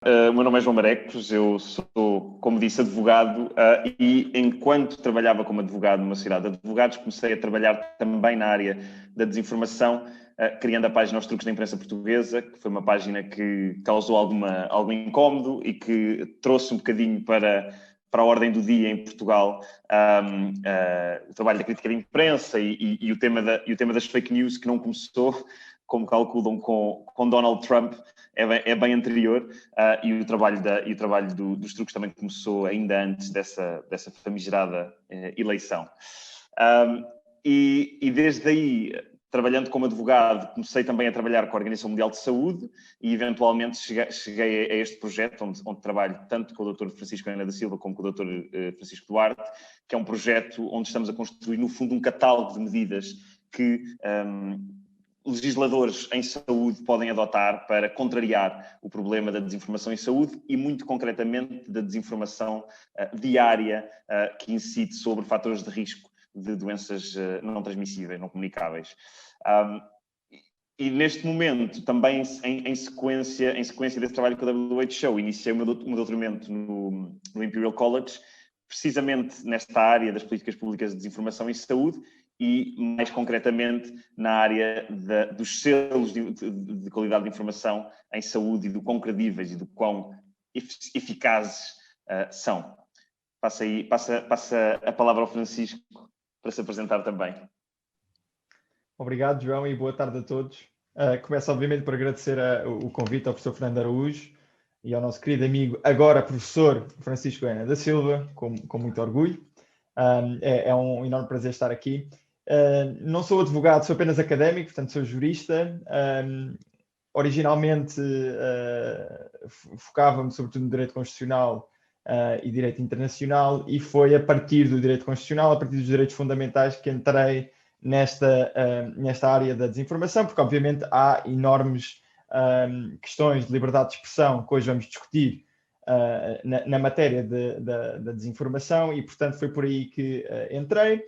O meu nome é João Marecos, eu sou, como disse, advogado e enquanto trabalhava como advogado numa sociedade de advogados, comecei a trabalhar também na área da desinformação, criando a página Os Truques da Imprensa Portuguesa, que foi uma página que causou algum incómodo e que trouxe um bocadinho para a ordem do dia em Portugal o trabalho da crítica de imprensa e o tema das fake news, que não começou, como calculam, com Donald Trump, é bem anterior, e o trabalho dos truques também começou ainda antes dessa famigerada eleição. E desde aí, trabalhando como advogado, comecei também a trabalhar com a Organização Mundial de Saúde e, eventualmente, cheguei a este projeto, onde trabalho tanto com o Dr. Francisco Goiânia da Silva como com o Dr. Francisco Duarte, que é um projeto onde estamos a construir, no fundo, um catálogo de medidas que legisladores em saúde podem adotar para contrariar o problema da desinformação em saúde e, muito concretamente, da desinformação diária que incide sobre fatores de risco de doenças não transmissíveis, não comunicáveis. E neste momento, também em sequência desse trabalho com a WHO, iniciei o meu doutoramento no Imperial College, precisamente nesta área das políticas públicas de desinformação em saúde, e, mais concretamente, na área dos selos de qualidade de informação em saúde e do quão credíveis e do quão eficazes são. Passa a palavra ao Francisco para se apresentar também. Obrigado, João, e boa tarde a todos. Começo, obviamente, por agradecer o convite ao professor Fernando Araújo e ao nosso querido amigo, agora professor Francisco Goiânia da Silva, com muito orgulho. É um enorme prazer estar aqui. Não sou advogado, sou apenas académico, portanto sou jurista. Originalmente focava-me sobretudo no direito constitucional e direito internacional, e foi a partir do direito constitucional, a partir dos direitos fundamentais, que entrei nesta área da desinformação, porque obviamente há enormes questões de liberdade de expressão que hoje vamos discutir na matéria da desinformação, e portanto foi por aí que entrei.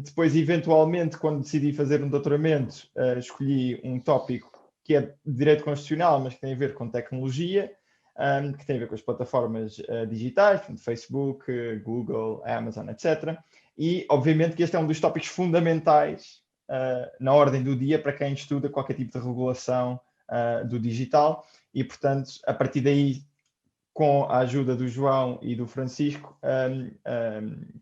Depois, eventualmente, quando decidi fazer um doutoramento, escolhi um tópico que é de direito constitucional, mas que tem a ver com tecnologia, que tem a ver com as plataformas digitais, Facebook, Google, Amazon, etc. E, obviamente, que este é um dos tópicos fundamentais na ordem do dia para quem estuda qualquer tipo de regulação do digital. E, portanto, a partir daí, com a ajuda do João e do Francisco,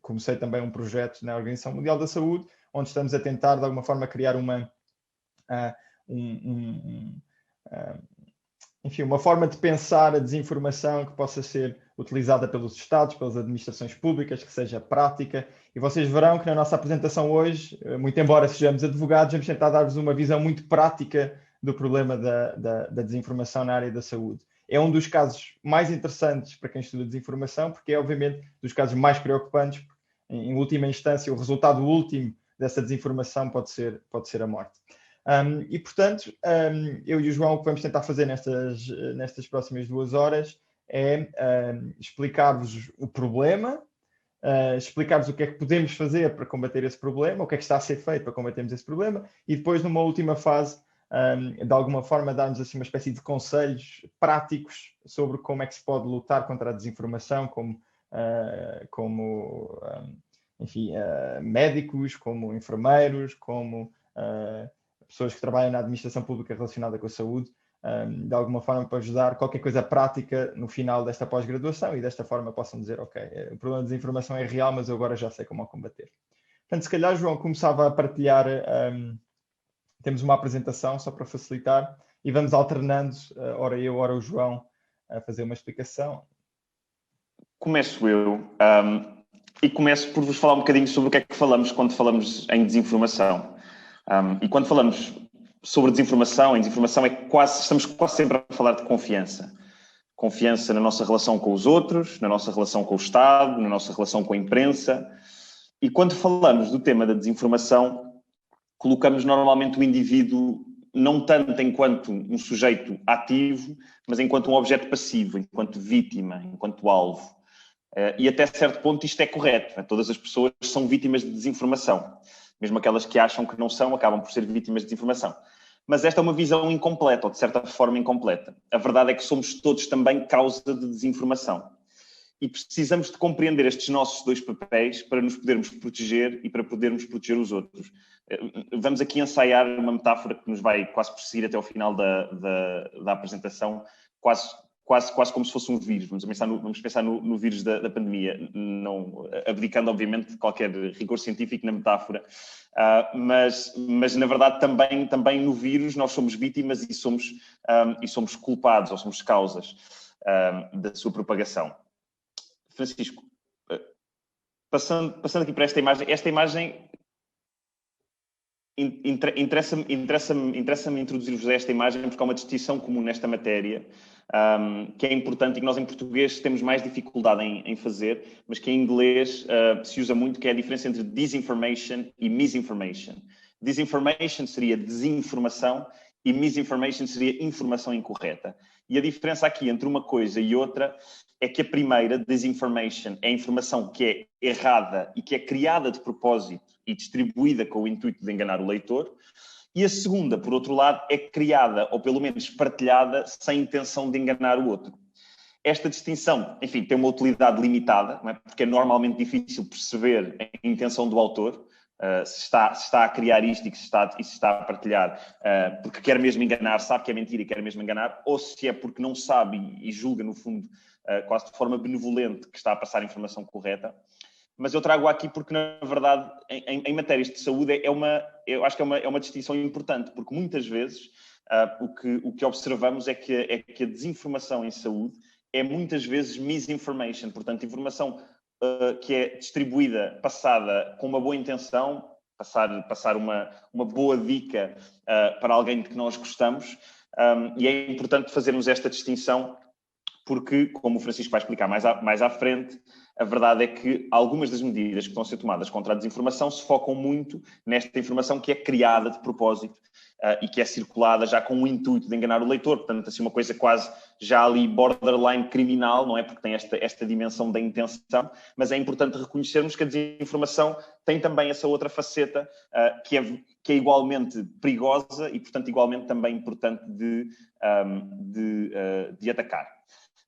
comecei também um projeto na Organização Mundial da Saúde, onde estamos a tentar, de alguma forma, criar uma forma de pensar a desinformação que possa ser utilizada pelos Estados, pelas administrações públicas, que seja prática. E vocês verão que na nossa apresentação hoje, muito embora sejamos advogados, vamos tentar dar-vos uma visão muito prática do problema da desinformação na área da saúde. É um dos casos mais interessantes para quem estuda desinformação, porque é, obviamente, dos casos mais preocupantes. Em última instância, o resultado último dessa desinformação pode ser a morte. E, portanto, eu e o João, o que vamos tentar fazer nestas próximas 2 horas é explicar-vos o problema, explicar-vos o que é que podemos fazer para combater esse problema, o que é que está a ser feito para combatermos esse problema, e depois, numa última fase, de alguma forma, dar-nos assim uma espécie de conselhos práticos sobre como é que se pode lutar contra a desinformação, médicos, como enfermeiros, como pessoas que trabalham na administração pública relacionada com a saúde, de alguma forma para ajudar qualquer coisa prática no final desta pós-graduação, e desta forma possam dizer, ok, o problema da desinformação é real, mas eu agora já sei como a combater. Portanto, se calhar, João, começava a partilhar, temos uma apresentação só para facilitar, e vamos alternando, ora eu, ora o João, a fazer uma explicação. Começo eu, e começo por vos falar um bocadinho sobre o que é que falamos quando falamos em desinformação. E quando falamos sobre desinformação, estamos quase sempre a falar de confiança. Confiança na nossa relação com os outros, na nossa relação com o Estado, na nossa relação com a imprensa. E quando falamos do tema da desinformação, colocamos normalmente o indivíduo não tanto enquanto um sujeito ativo, mas enquanto um objeto passivo, enquanto vítima, enquanto alvo. E até certo ponto isto é correto. Todas as pessoas são vítimas de desinformação. Mesmo aquelas que acham que não são, acabam por ser vítimas de desinformação. Mas esta é uma visão incompleta, ou de certa forma incompleta. A verdade é que somos todos também causa de desinformação. E precisamos de compreender estes nossos dois papéis para nos podermos proteger e para podermos proteger os outros. Vamos aqui ensaiar uma metáfora que nos vai quase perseguir até ao final da apresentação, quase como se fosse um vírus. Vamos pensar no vírus da pandemia, não abdicando, obviamente, de qualquer rigor científico na metáfora. Mas na verdade, também no vírus nós somos vítimas e somos culpados, ou somos causas da sua propagação. Francisco, passando aqui para esta imagem interessa-me introduzir-vos a esta imagem porque há uma distinção comum nesta matéria que é importante e que nós em português temos mais dificuldade em fazer, mas que em inglês se usa muito, que é a diferença entre disinformation e misinformation. Disinformation seria desinformação e misinformation seria informação incorreta. E a diferença aqui entre uma coisa e outra é que a primeira, disinformation, é a informação que é errada e que é criada de propósito e distribuída com o intuito de enganar o leitor. E a segunda, por outro lado, é criada, ou pelo menos partilhada, sem intenção de enganar o outro. Esta distinção, enfim, tem uma utilidade limitada, não é? Porque é normalmente difícil perceber a intenção do autor, se está a criar isto e se está a partilhar porque quer mesmo enganar, sabe que é mentira e quer mesmo enganar, ou se é porque não sabe e julga, no fundo, quase de forma benevolente, que está a passar a informação correta. Mas eu trago aqui porque, na verdade, em matérias de saúde, eu acho que é uma distinção importante, porque muitas vezes o que observamos é que a desinformação em saúde é muitas vezes misinformation, portanto, informação que é distribuída, passada com uma boa intenção, passar uma boa dica para alguém de que nós gostamos, e é importante fazermos esta distinção porque, como o Francisco vai explicar mais à frente, a verdade é que algumas das medidas que estão a ser tomadas contra a desinformação se focam muito nesta informação que é criada de propósito e que é circulada já com o intuito de enganar o leitor. Portanto, assim, uma coisa quase já ali borderline criminal, não é? Porque tem esta dimensão da intenção, mas é importante reconhecermos que a desinformação tem também essa outra faceta que é igualmente perigosa e, portanto, igualmente também importante de atacar.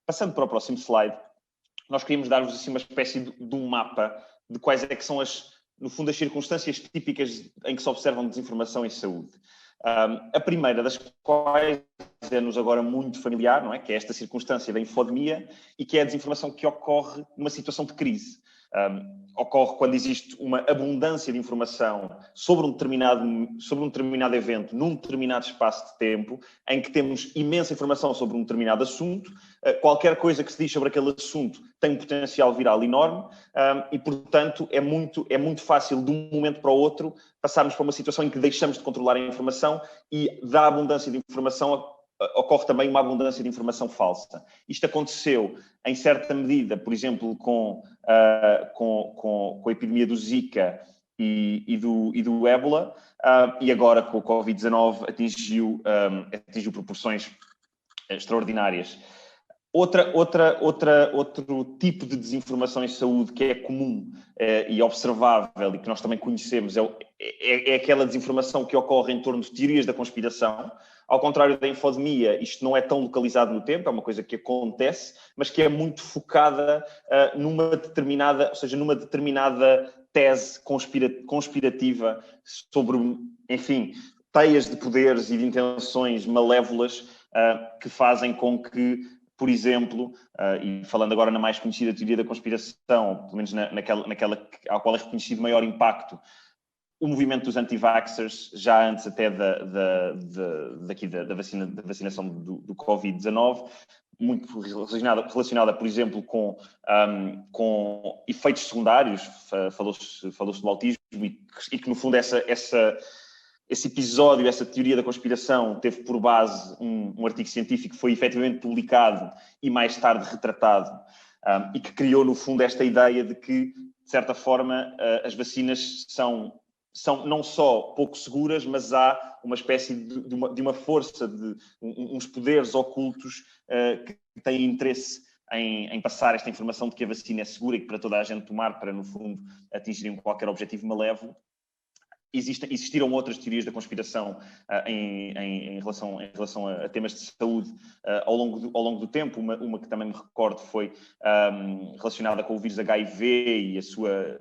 Passando para o próximo slide, nós queríamos dar-vos assim uma espécie de um mapa de quais é que são no fundo, as circunstâncias típicas em que se observam desinformação em saúde. A primeira das quais é-nos agora muito familiar, não é? Que é esta circunstância da infodemia e que é a desinformação que ocorre numa situação de crise. Ocorre quando existe uma abundância de informação sobre um determinado evento, num determinado espaço de tempo, em que temos imensa informação sobre um determinado assunto, qualquer coisa que se diz sobre aquele assunto tem um potencial viral enorme e, portanto, é muito fácil, de um momento para o outro, passarmos para uma situação em que deixamos de controlar a informação e, da abundância de informação, ocorre também uma abundância de informação falsa. Isto aconteceu, em certa medida, por exemplo, com a epidemia do Zika e do Ébola, e agora com o Covid-19 atingiu proporções extraordinárias. Outro tipo de desinformação em saúde que é comum e observável e que nós também conhecemos é aquela desinformação que ocorre em torno de teorias da conspiração. Ao contrário da infodemia, isto não é tão localizado no tempo, é uma coisa que acontece, mas que é muito focada numa determinada tese conspirativa sobre, enfim, teias de poderes e de intenções malévolas que fazem com que, por exemplo, e falando agora na mais conhecida teoria da conspiração, pelo menos naquela ao qual é reconhecido maior impacto, o movimento dos anti-vaxxers, já antes até da vacinação do Covid-19, muito relacionada, por exemplo, com efeitos secundários, falou-se do autismo, e que, no fundo, esse episódio, essa teoria da conspiração, teve por base um artigo científico que foi efetivamente publicado e mais tarde retratado, e que criou, no fundo, esta ideia de que, de certa forma, as vacinas são não só pouco seguras, mas há uma espécie de uma força, de uns poderes ocultos que têm interesse em passar esta informação de que a vacina é segura e que para toda a gente tomar, para, no fundo, atingirem qualquer objetivo malévolo. Existiram outras teorias da conspiração em relação a temas de saúde ao longo do tempo. Uma que também me recordo foi relacionada com o vírus HIV e a sua,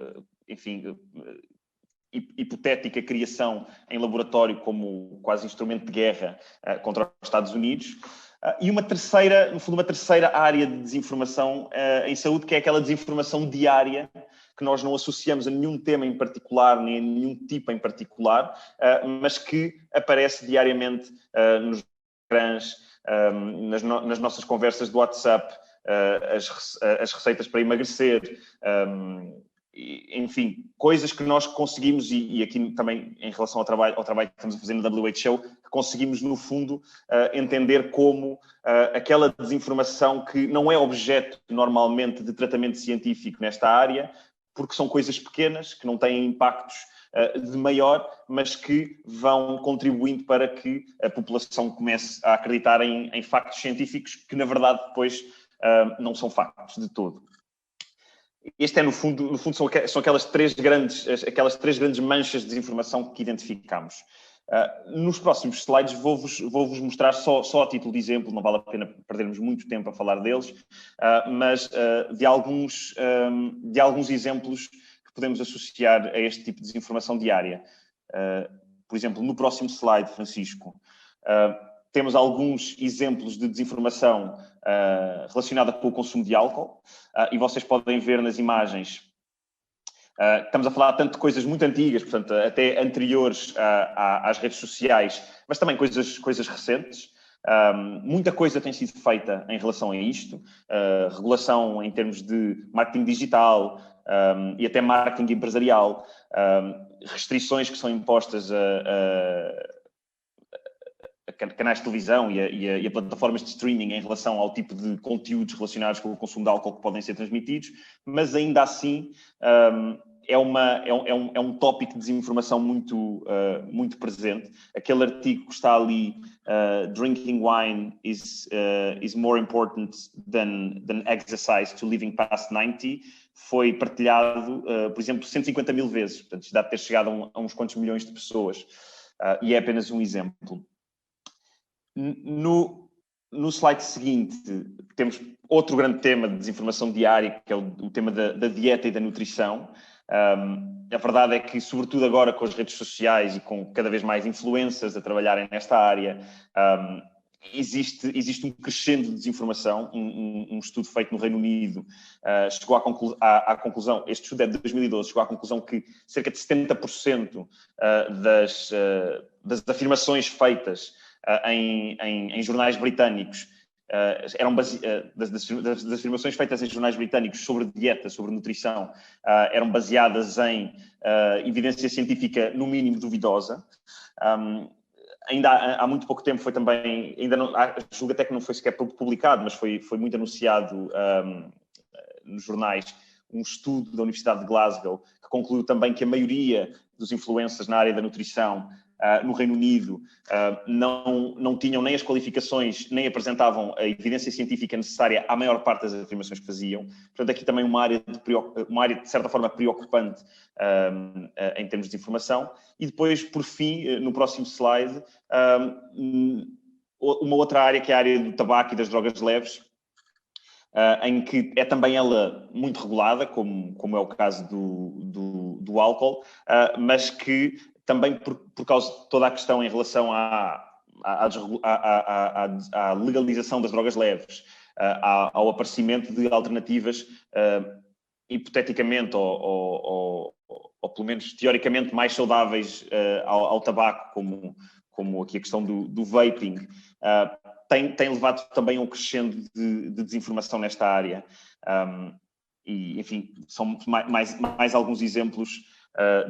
enfim, hipotética criação em laboratório como quase instrumento de guerra contra os Estados Unidos. E uma terceira área de desinformação em saúde, que é aquela desinformação diária, que nós não associamos a nenhum tema em particular, nem a nenhum tipo em particular, mas que aparece diariamente nos ecrãs, nas nossas conversas do WhatsApp, as receitas para emagrecer, enfim, coisas que nós conseguimos, e aqui também em relação ao trabalho que estamos a fazer no WHO, que conseguimos, no fundo, entender como aquela desinformação que não é objeto, normalmente, de tratamento científico nesta área, porque são coisas pequenas, que não têm impactos de maior, mas que vão contribuindo para que a população comece a acreditar em factos científicos que, na verdade, depois não são factos de todo. Este é, no fundo são aquelas três grandes manchas de desinformação que identificamos. Nos próximos slides vou-vos mostrar só a título de exemplo, não vale a pena perdermos muito tempo a falar deles, mas de alguns exemplos que podemos associar a este tipo de desinformação diária. Por exemplo, no próximo slide, Francisco, temos alguns exemplos de desinformação relacionada com o consumo de álcool, e vocês podem ver nas imagens. Estamos a falar tanto de coisas muito antigas, portanto, até anteriores às redes sociais, mas também coisas recentes. Muita coisa tem sido feita em relação a isto. Regulação em termos de marketing digital e até marketing empresarial. Restrições que são impostas a canais de televisão e a plataformas de streaming em relação ao tipo de conteúdos relacionados com o consumo de álcool que podem ser transmitidos, mas ainda assim é um tópico de desinformação muito presente. Aquele artigo que está ali, drinking wine is more important than exercise to living past 90, foi partilhado, por exemplo, 150 mil vezes. Portanto, isto deve ter chegado a uns quantos milhões de pessoas. E é apenas um exemplo. No slide seguinte, temos outro grande tema de desinformação diária, que é o tema da dieta e da nutrição. A verdade é que, sobretudo agora com as redes sociais e com cada vez mais influencers a trabalharem nesta área, existe um crescendo de desinformação. Um estudo feito no Reino Unido chegou à conclusão, este estudo é de 2012, chegou à conclusão que cerca de 70% das afirmações feitas em jornais britânicos das afirmações feitas em jornais britânicos sobre dieta, sobre nutrição, eram baseadas em evidência científica no mínimo duvidosa. Ainda há muito pouco tempo foi também, julgo até que não foi sequer publicado, mas foi muito anunciado nos jornais, um estudo da Universidade de Glasgow que concluiu também que a maioria dos influencers na área da nutrição no Reino Unido não tinham nem as qualificações, nem apresentavam a evidência científica necessária à maior parte das afirmações que faziam. Portanto, aqui também uma área de certa forma preocupante em termos de informação. E depois, por fim, no próximo slide, uma outra área que é a área do tabaco e das drogas leves, em que é também ela muito regulada, como é o caso do álcool, mas que também por causa de toda a questão em relação à legalização das drogas leves, ao aparecimento de alternativas hipoteticamente ou pelo menos teoricamente mais saudáveis ao tabaco, como aqui a questão do vaping, tem levado também a um crescendo de desinformação nesta área. E, enfim, são mais alguns exemplos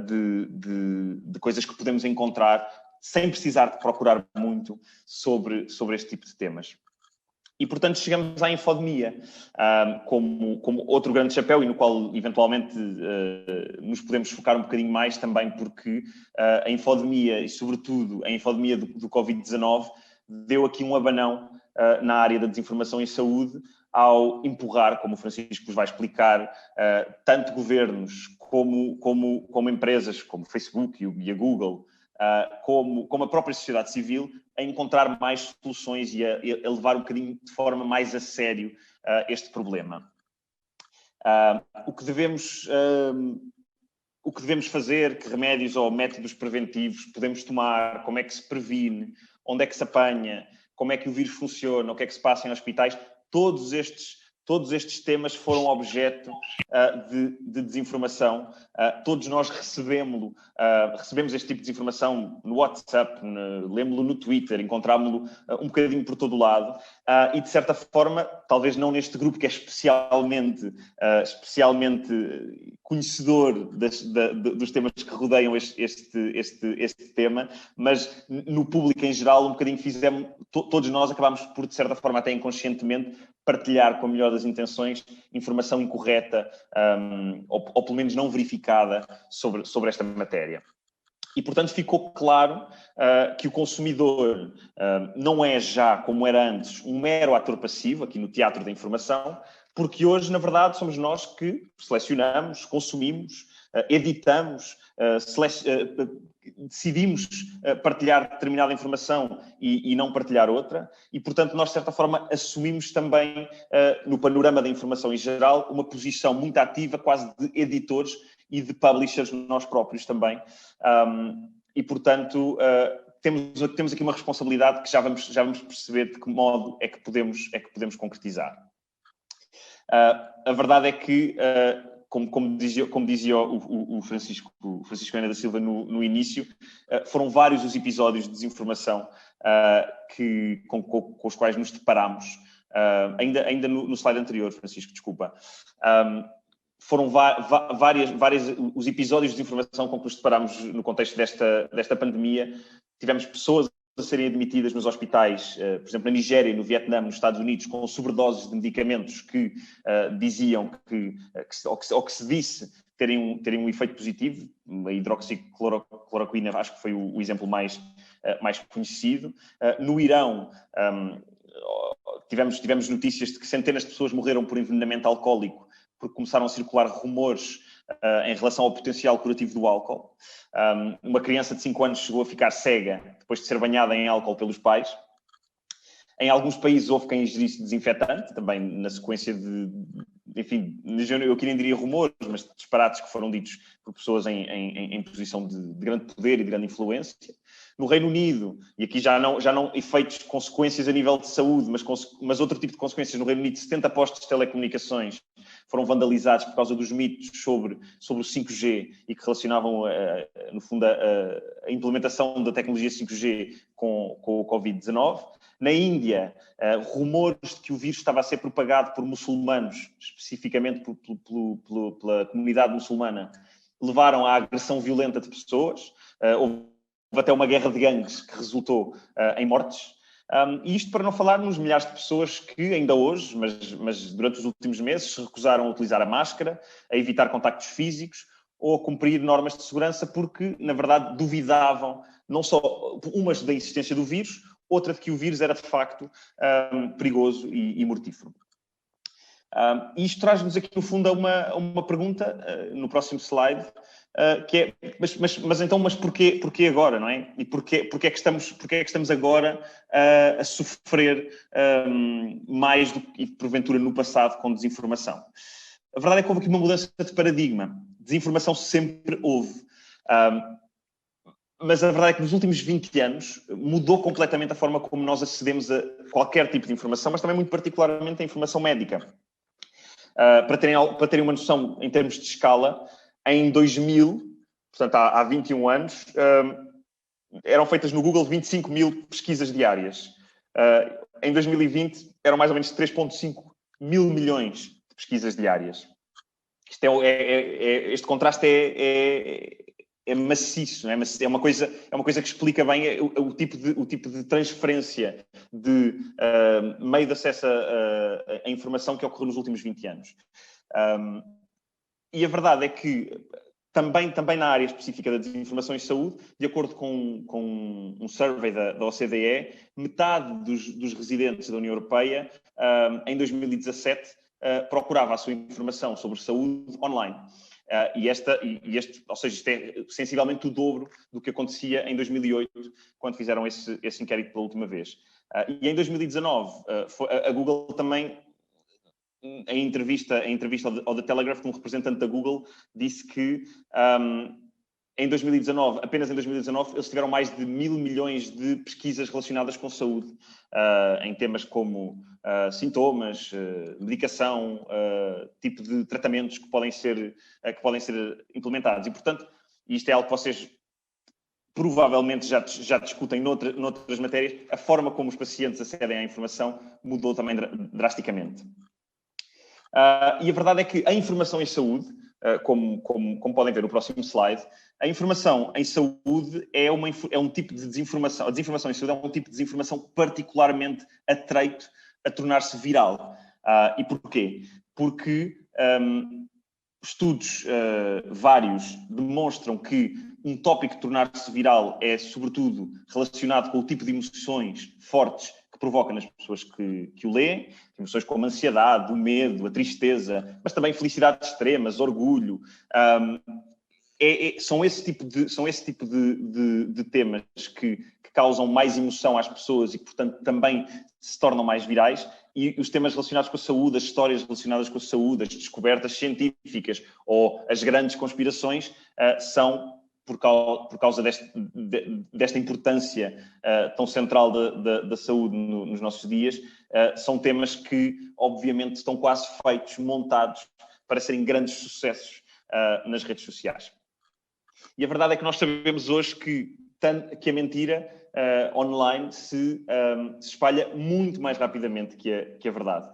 de coisas que podemos encontrar sem precisar de procurar muito sobre este tipo de temas. E, portanto, chegamos à infodemia como outro grande chapéu e no qual, eventualmente, nos podemos focar um bocadinho mais também, porque a infodemia, e sobretudo a infodemia do Covid-19, deu aqui um abanão na área da desinformação em saúde, ao empurrar, como o Francisco vos vai explicar, tanto governos como empresas, como o Facebook e a Google, como a própria sociedade civil, a encontrar mais soluções e a levar um bocadinho de forma mais a sério este problema. O que devemos fazer, que remédios ou métodos preventivos podemos tomar, como é que se previne, onde é que se apanha, como é que o vírus funciona, o que é que se passa em hospitais, todos estes temas foram objeto de desinformação. Todos nós recebemos este tipo de desinformação no WhatsApp, lemos-lo no Twitter, encontrámos-lo um bocadinho por todo o lado. E, de certa forma, talvez não neste grupo que é especialmente conhecedor dos temas que rodeiam este tema, mas no público em geral, um bocadinho todos nós acabámos por, de certa forma, até inconscientemente, partilhar com a melhor das intenções informação incorreta ou pelo menos não verificada sobre esta matéria. E, portanto, ficou claro que o consumidor não é já, como era antes, um mero ator passivo, aqui no teatro da informação, porque hoje, na verdade, somos nós que selecionamos, consumimos, editamos, decidimos partilhar determinada informação e não partilhar outra, e, portanto, nós, de certa forma, assumimos também, no panorama da informação em geral, uma posição muito ativa, quase de editores e de publishers nós próprios também. E, portanto, temos aqui uma responsabilidade que já vamos perceber de que modo é que podemos concretizar. A verdade é que, como dizia o Francisco Ana da Silva no início, foram vários os episódios de desinformação com os quais nos deparamos. Ainda no slide anterior, Francisco, desculpa. Foram vários os episódios de desinformação com que nos deparámos no contexto desta pandemia. Tivemos pessoas a serem admitidas nos hospitais, por exemplo, na Nigéria, no Vietnã, nos Estados Unidos, com sobredoses de medicamentos que diziam ou que se disse terem um efeito positivo. A hidroxicloroquina, acho que foi o exemplo mais conhecido. No Irão, tivemos notícias de que centenas de pessoas morreram por envenenamento alcoólico, porque começaram a circular rumores em relação ao potencial curativo do álcool. Uma criança de 5 anos chegou a ficar cega depois de ser banhada em álcool pelos pais. Em alguns países houve quem ingerisse desinfetante, também na sequência enfim, eu aqui nem diria rumores, mas disparates que foram ditos por pessoas em posição de grande poder e de grande influência. No Reino Unido, e aqui já não efeitos, consequências a nível de saúde, mas outro tipo de consequências. No Reino Unido, 70 postos de telecomunicações foram vandalizados por causa dos mitos sobre o 5G e que relacionavam, no fundo, a implementação da tecnologia 5G com o Covid-19. Na Índia, rumores de que o vírus estava a ser propagado por muçulmanos, especificamente pela comunidade muçulmana, levaram à agressão violenta de pessoas. Houve até uma guerra de gangues que resultou em mortes. E isto para não falar nos milhares de pessoas que ainda hoje, mas durante os últimos meses, se recusaram a utilizar a máscara, a evitar contactos físicos ou a cumprir normas de segurança porque, na verdade, duvidavam não só umas da existência do vírus, outra de que o vírus era, de facto, perigoso e mortífero. E isto traz-nos aqui, no fundo, a uma pergunta, no próximo slide, que é, mas porquê agora, não é? E porquê é que estamos agora a sofrer mais do que, porventura, no passado com desinformação? A verdade é que houve aqui uma mudança de paradigma. Desinformação sempre houve. Mas a verdade é que nos últimos 20 anos mudou completamente a forma como nós acedemos a qualquer tipo de informação, mas também muito particularmente a informação médica. Para terem uma noção em termos de escala, em 2000, portanto há 21 anos, eram feitas no Google 25 mil pesquisas diárias. Em 2020 eram mais ou menos 3,5 mil milhões de pesquisas diárias. Este contraste é maciço, não é? É uma coisa que explica bem o tipo de transferência de meio de acesso à informação que ocorreu nos últimos 20 anos. E a verdade é que Também na área específica da desinformação em saúde, de acordo com um survey da OCDE, metade dos residentes da União Europeia, em 2017, procurava a sua informação sobre saúde online. Ou seja, isto é sensivelmente o dobro do que acontecia em 2008, quando fizeram esse inquérito pela última vez. E em 2019, a Google também, em entrevista ao The Telegraph, um representante da Google disse que apenas em 2019, eles tiveram mais de 1.000 milhões de pesquisas relacionadas com saúde, em temas como sintomas, medicação, tipo de tratamentos que podem ser implementados. E, portanto, isto é algo que vocês provavelmente já discutem noutras matérias, a forma como os pacientes acedem à informação mudou também drasticamente. E a verdade é que a informação em saúde, como podem ver no próximo slide, a informação em saúde é um tipo de desinformação. A desinformação em saúde é um tipo de desinformação particularmente atreito a tornar-se viral. E porquê? Porque estudos vários demonstram que um tópico tornar-se viral é, sobretudo, relacionado com o tipo de emoções fortes que provoca nas pessoas que o leem, emoções como a ansiedade, o medo, a tristeza, mas também felicidades extremas, orgulho. São esse tipo de temas que causam mais emoção às pessoas e que, portanto, também se tornam mais virais. E os temas relacionados com a saúde, as histórias relacionadas com a saúde, as descobertas científicas ou as grandes conspirações são, por causa desta importância tão central da saúde nos nossos dias, são temas que, obviamente, estão quase feitos, montados para serem grandes sucessos nas redes sociais. E a verdade é que nós sabemos hoje que a mentira online se espalha muito mais rapidamente que a verdade.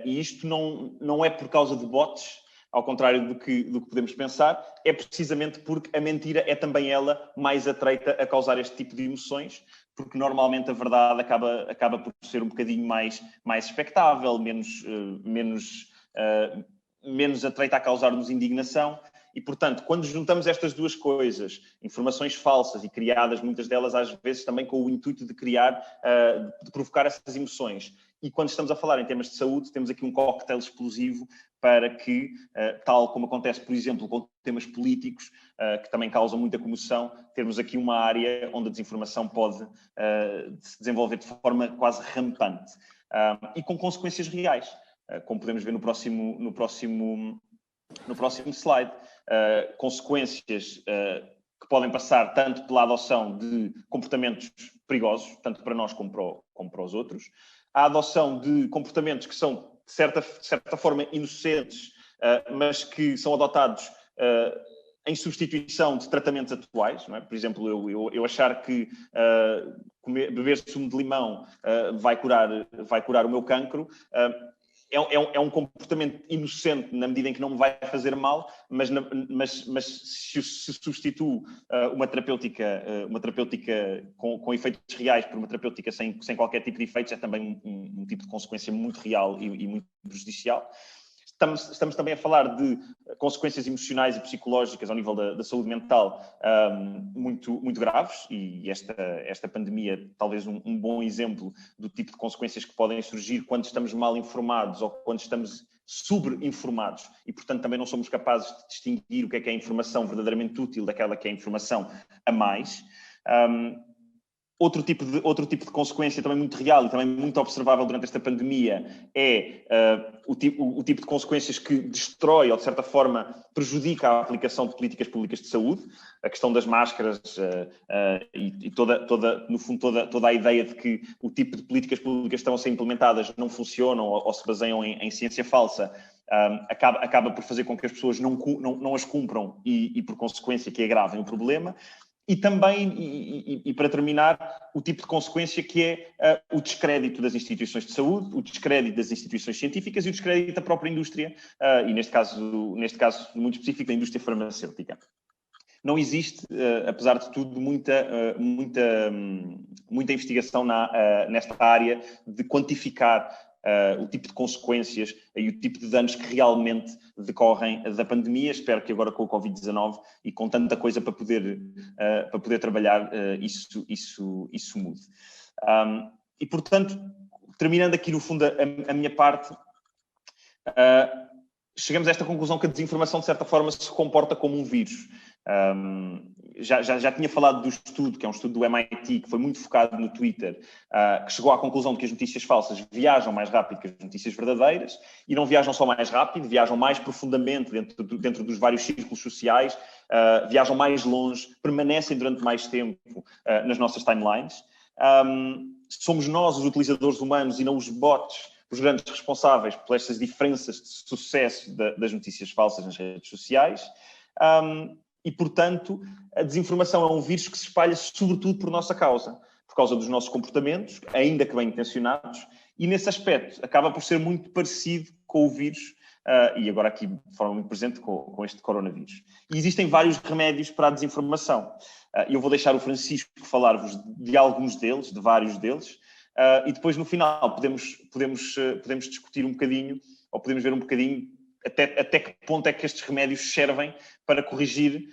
E isto não é por causa de bots, ao contrário do que podemos pensar, é precisamente porque a mentira é também ela mais atreita a causar este tipo de emoções, porque normalmente a verdade acaba por ser um bocadinho mais expectável, menos atreita a causar-nos indignação. E, portanto, quando juntamos estas duas coisas, informações falsas e criadas, muitas delas às vezes também com o intuito de de provocar essas emoções, e quando estamos a falar em temas de saúde, temos aqui um cocktail explosivo para que, tal como acontece, por exemplo, com temas políticos, que também causam muita comoção, termos aqui uma área onde a desinformação pode se desenvolver de forma quase rampante e com consequências reais, como podemos ver no próximo slide. Consequências que podem passar tanto pela adoção de comportamentos perigosos, tanto para nós como para os outros, a adoção de comportamentos que são, de certa forma, inocentes, mas que são adotados em substituição de tratamentos atuais, não é? Por exemplo, eu achar que beber sumo de limão vai curar o meu cancro, é um comportamento inocente na medida em que não me vai fazer mal, mas se substituo uma terapêutica com efeitos reais por uma terapêutica sem qualquer tipo de efeitos, é também um tipo de consequência muito real e muito prejudicial. Estamos também a falar de consequências emocionais e psicológicas ao nível da saúde mental muito, muito graves, e esta pandemia talvez um bom exemplo do tipo de consequências que podem surgir quando estamos mal informados ou quando estamos sobre-informados e, portanto, também não somos capazes de distinguir o que é informação verdadeiramente útil daquela que é informação a mais. Outro tipo de consequência também muito real e também muito observável durante esta pandemia é o tipo de consequências que destrói ou, de certa forma, prejudica a aplicação de políticas públicas de saúde. A questão das máscaras e no fundo, toda a ideia de que o tipo de políticas públicas que estão a ser implementadas não funcionam ou se baseiam em ciência falsa, acaba por fazer com que as pessoas não as cumpram e, por consequência, que agravem o problema. E também, e para terminar, o tipo de consequência que é o descrédito das instituições de saúde, o descrédito das instituições científicas e o descrédito da própria indústria, e neste caso muito específico, da indústria farmacêutica. Não existe, apesar de tudo, muita investigação nesta área de quantificar o tipo de consequências e o tipo de danos que realmente decorrem da pandemia. Espero que agora com o Covid-19 e com tanta coisa para poder trabalhar, isso mude. E, portanto, terminando aqui, no fundo, a minha parte, chegamos a esta conclusão que a desinformação, de certa forma, se comporta como um vírus. Já tinha falado do estudo, que é um estudo do MIT, que foi muito focado no Twitter, que chegou à conclusão de que as notícias falsas viajam mais rápido que as notícias verdadeiras, e não viajam só mais rápido, viajam mais profundamente dentro dos vários círculos sociais, viajam mais longe, permanecem durante mais tempo nas nossas timelines. Somos nós, os utilizadores humanos, e não os bots, os grandes responsáveis por estas diferenças de sucesso das notícias falsas nas redes sociais. E, portanto, a desinformação é um vírus que se espalha sobretudo por nossa causa, por causa dos nossos comportamentos, ainda que bem intencionados, e nesse aspecto acaba por ser muito parecido com o vírus, e agora aqui de forma muito presente com este coronavírus. E existem vários remédios para a desinformação. Eu vou deixar o Francisco falar-vos de alguns deles, de vários deles, e depois no final podemos discutir um bocadinho, ou podemos ver um bocadinho até que ponto é que estes remédios servem para corrigir,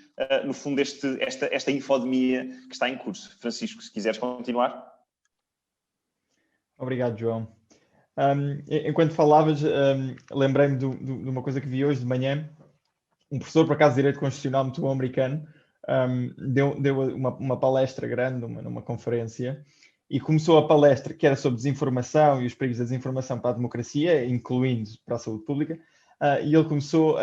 no fundo, esta infodemia que está em curso. Francisco, se quiseres continuar. Obrigado, João. Enquanto falavas, lembrei-me de uma coisa que vi hoje de manhã. Um professor, por acaso, de Direito Constitucional muito bom americano, deu uma palestra grande numa conferência, e começou a palestra que era sobre desinformação e os perigos da desinformação para a democracia, incluindo para a saúde pública. E ele começou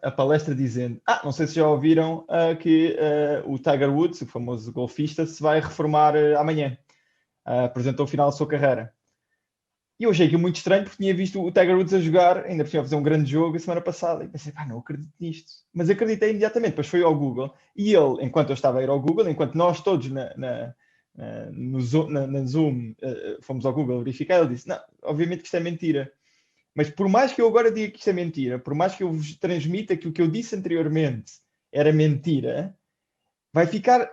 a palestra dizendo: não sei se já ouviram que o Tiger Woods, o famoso golfista, se vai reformar amanhã. Apresentou o final da sua carreira. E eu achei aquilo muito estranho, porque tinha visto o Tiger Woods a jogar, ainda por cima a fazer um grande jogo a semana passada. E pensei, não acredito nisto. Mas acreditei imediatamente, depois fui ao Google. E ele, enquanto eu estava a ir ao Google, enquanto nós todos no Zoom fomos ao Google verificar, ele disse: não, obviamente que isto é mentira. Mas por mais que eu agora diga que isto é mentira, por mais que eu vos transmita que o que eu disse anteriormente era mentira, vai ficar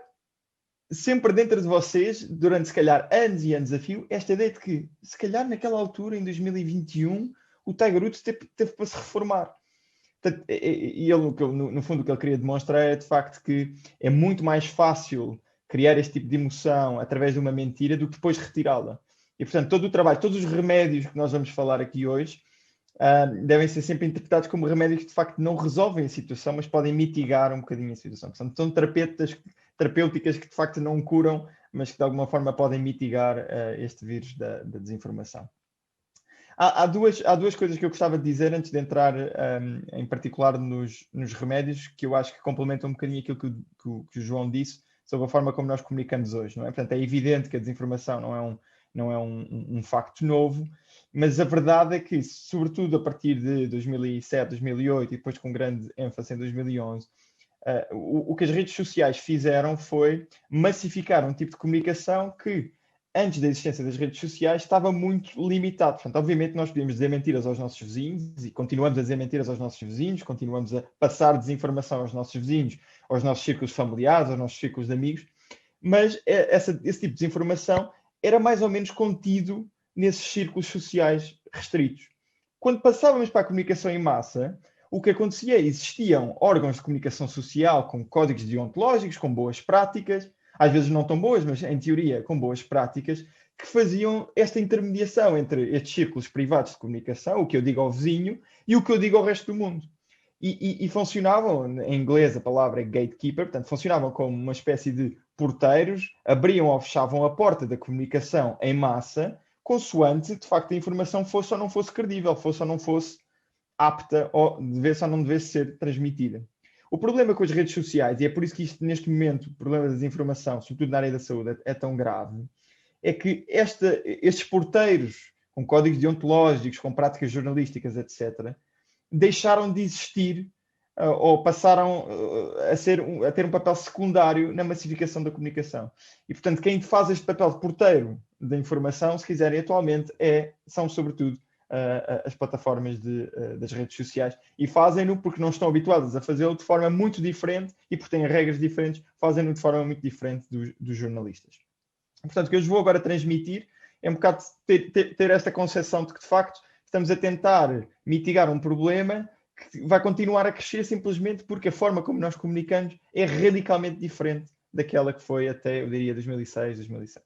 sempre dentro de vocês, durante se calhar anos e anos a fio, esta ideia de que, se calhar naquela altura, em 2021, o Tiger Woods teve para se reformar. Portanto, e ele, no fundo, o que ele queria demonstrar é de facto que é muito mais fácil criar este tipo de emoção através de uma mentira do que depois retirá-la. E, portanto, todo o trabalho, todos os remédios que nós vamos falar aqui hoje, devem ser sempre interpretados como remédios que de facto não resolvem a situação, mas podem mitigar um bocadinho a situação. São terapêuticas que de facto não curam, mas que de alguma forma podem mitigar este vírus da desinformação. Há duas coisas que eu gostava de dizer antes de entrar em particular nos remédios, que eu acho que complementam um bocadinho aquilo que o João disse sobre a forma como nós comunicamos hoje, não é? Portanto, é evidente que a desinformação não é um facto novo, mas a verdade é que, sobretudo a partir de 2007, 2008 e depois com grande ênfase em 2011, o que as redes sociais fizeram foi massificar um tipo de comunicação que, antes da existência das redes sociais, estava muito limitado. Portanto, obviamente nós podíamos dizer mentiras aos nossos vizinhos e continuamos a dizer mentiras aos nossos vizinhos, continuamos a passar desinformação aos nossos vizinhos, aos nossos círculos familiares, aos nossos círculos de amigos, mas esse tipo de desinformação era mais ou menos contido nesses círculos sociais restritos. Quando passávamos para a comunicação em massa, o que acontecia é que existiam órgãos de comunicação social com códigos deontológicos, com boas práticas, às vezes não tão boas, mas em teoria com boas práticas, que faziam esta intermediação entre estes círculos privados de comunicação, o que eu digo ao vizinho e o que eu digo ao resto do mundo. E funcionavam, em inglês a palavra é gatekeeper, portanto funcionavam como uma espécie de porteiros, abriam ou fechavam a porta da comunicação em massa, consoante, de facto, a informação fosse ou não fosse credível, fosse ou não fosse apta, ou devesse ou não devesse ser transmitida. O problema com as redes sociais, e é por isso que isto, neste momento, o problema da desinformação, sobretudo na área da saúde, é tão grave, é que estes porteiros, com códigos deontológicos, com práticas jornalísticas, etc., deixaram de existir ou passaram a ter um papel secundário na massificação da comunicação. E, portanto, quem faz este papel de porteiro da informação, se quiserem, atualmente, são, sobretudo, as plataformas das redes sociais, e fazem-no porque não estão habituadas a fazê-lo de forma muito diferente e porque têm regras diferentes, fazem-no de forma muito diferente dos jornalistas. Portanto, o que eu vos vou agora transmitir é um bocado ter esta concepção de que, de facto, estamos a tentar mitigar um problema que vai continuar a crescer simplesmente porque a forma como nós comunicamos é radicalmente diferente daquela que foi até, eu diria, 2006, 2007.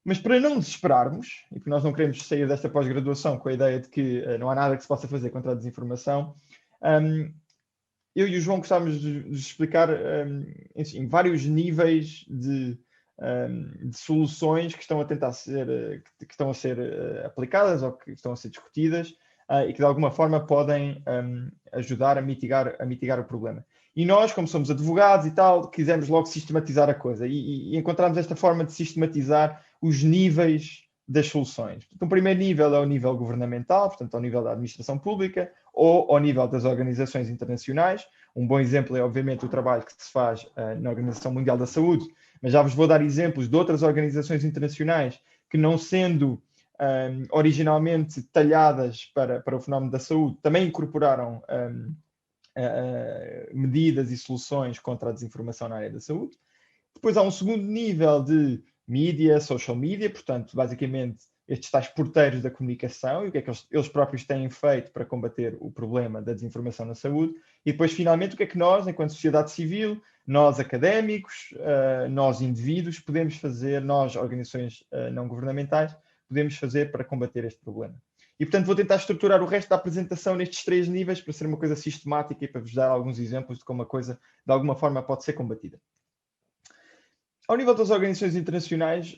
Mas para não desesperarmos, e porque nós não queremos sair desta pós-graduação com a ideia de que não há nada que se possa fazer contra a desinformação, eu e o João gostávamos de explicar em vários níveis de soluções que estão a tentar ser, que estão a ser aplicadas ou que estão a ser discutidas e que de alguma forma podem ajudar a mitigar o problema. E nós, como somos advogados e tal, quisemos logo sistematizar a coisa e encontramos esta forma de sistematizar os níveis das soluções. Portanto, o primeiro nível é o nível governamental, portanto, ao nível da administração pública ou ao nível das organizações internacionais. Um bom exemplo é, obviamente, o trabalho que se faz na Organização Mundial da Saúde, mas já vos vou dar exemplos de outras organizações internacionais que, não sendo originalmente talhadas para o fenómeno da saúde, também incorporaram medidas e soluções contra a desinformação na área da saúde. Depois há um segundo nível de mídia, social media, portanto, basicamente, estes tais porteiros da comunicação e o que é que eles próprios têm feito para combater o problema da desinformação na saúde. E depois, finalmente, o que é que nós, enquanto sociedade civil, nós académicos, nós indivíduos, podemos fazer, nós, organizações não governamentais, podemos fazer para combater este problema. E, portanto, vou tentar estruturar o resto da apresentação nestes 3 níveis para ser uma coisa sistemática e para vos dar alguns exemplos de como a coisa, de alguma forma, pode ser combatida. Ao nível das organizações internacionais,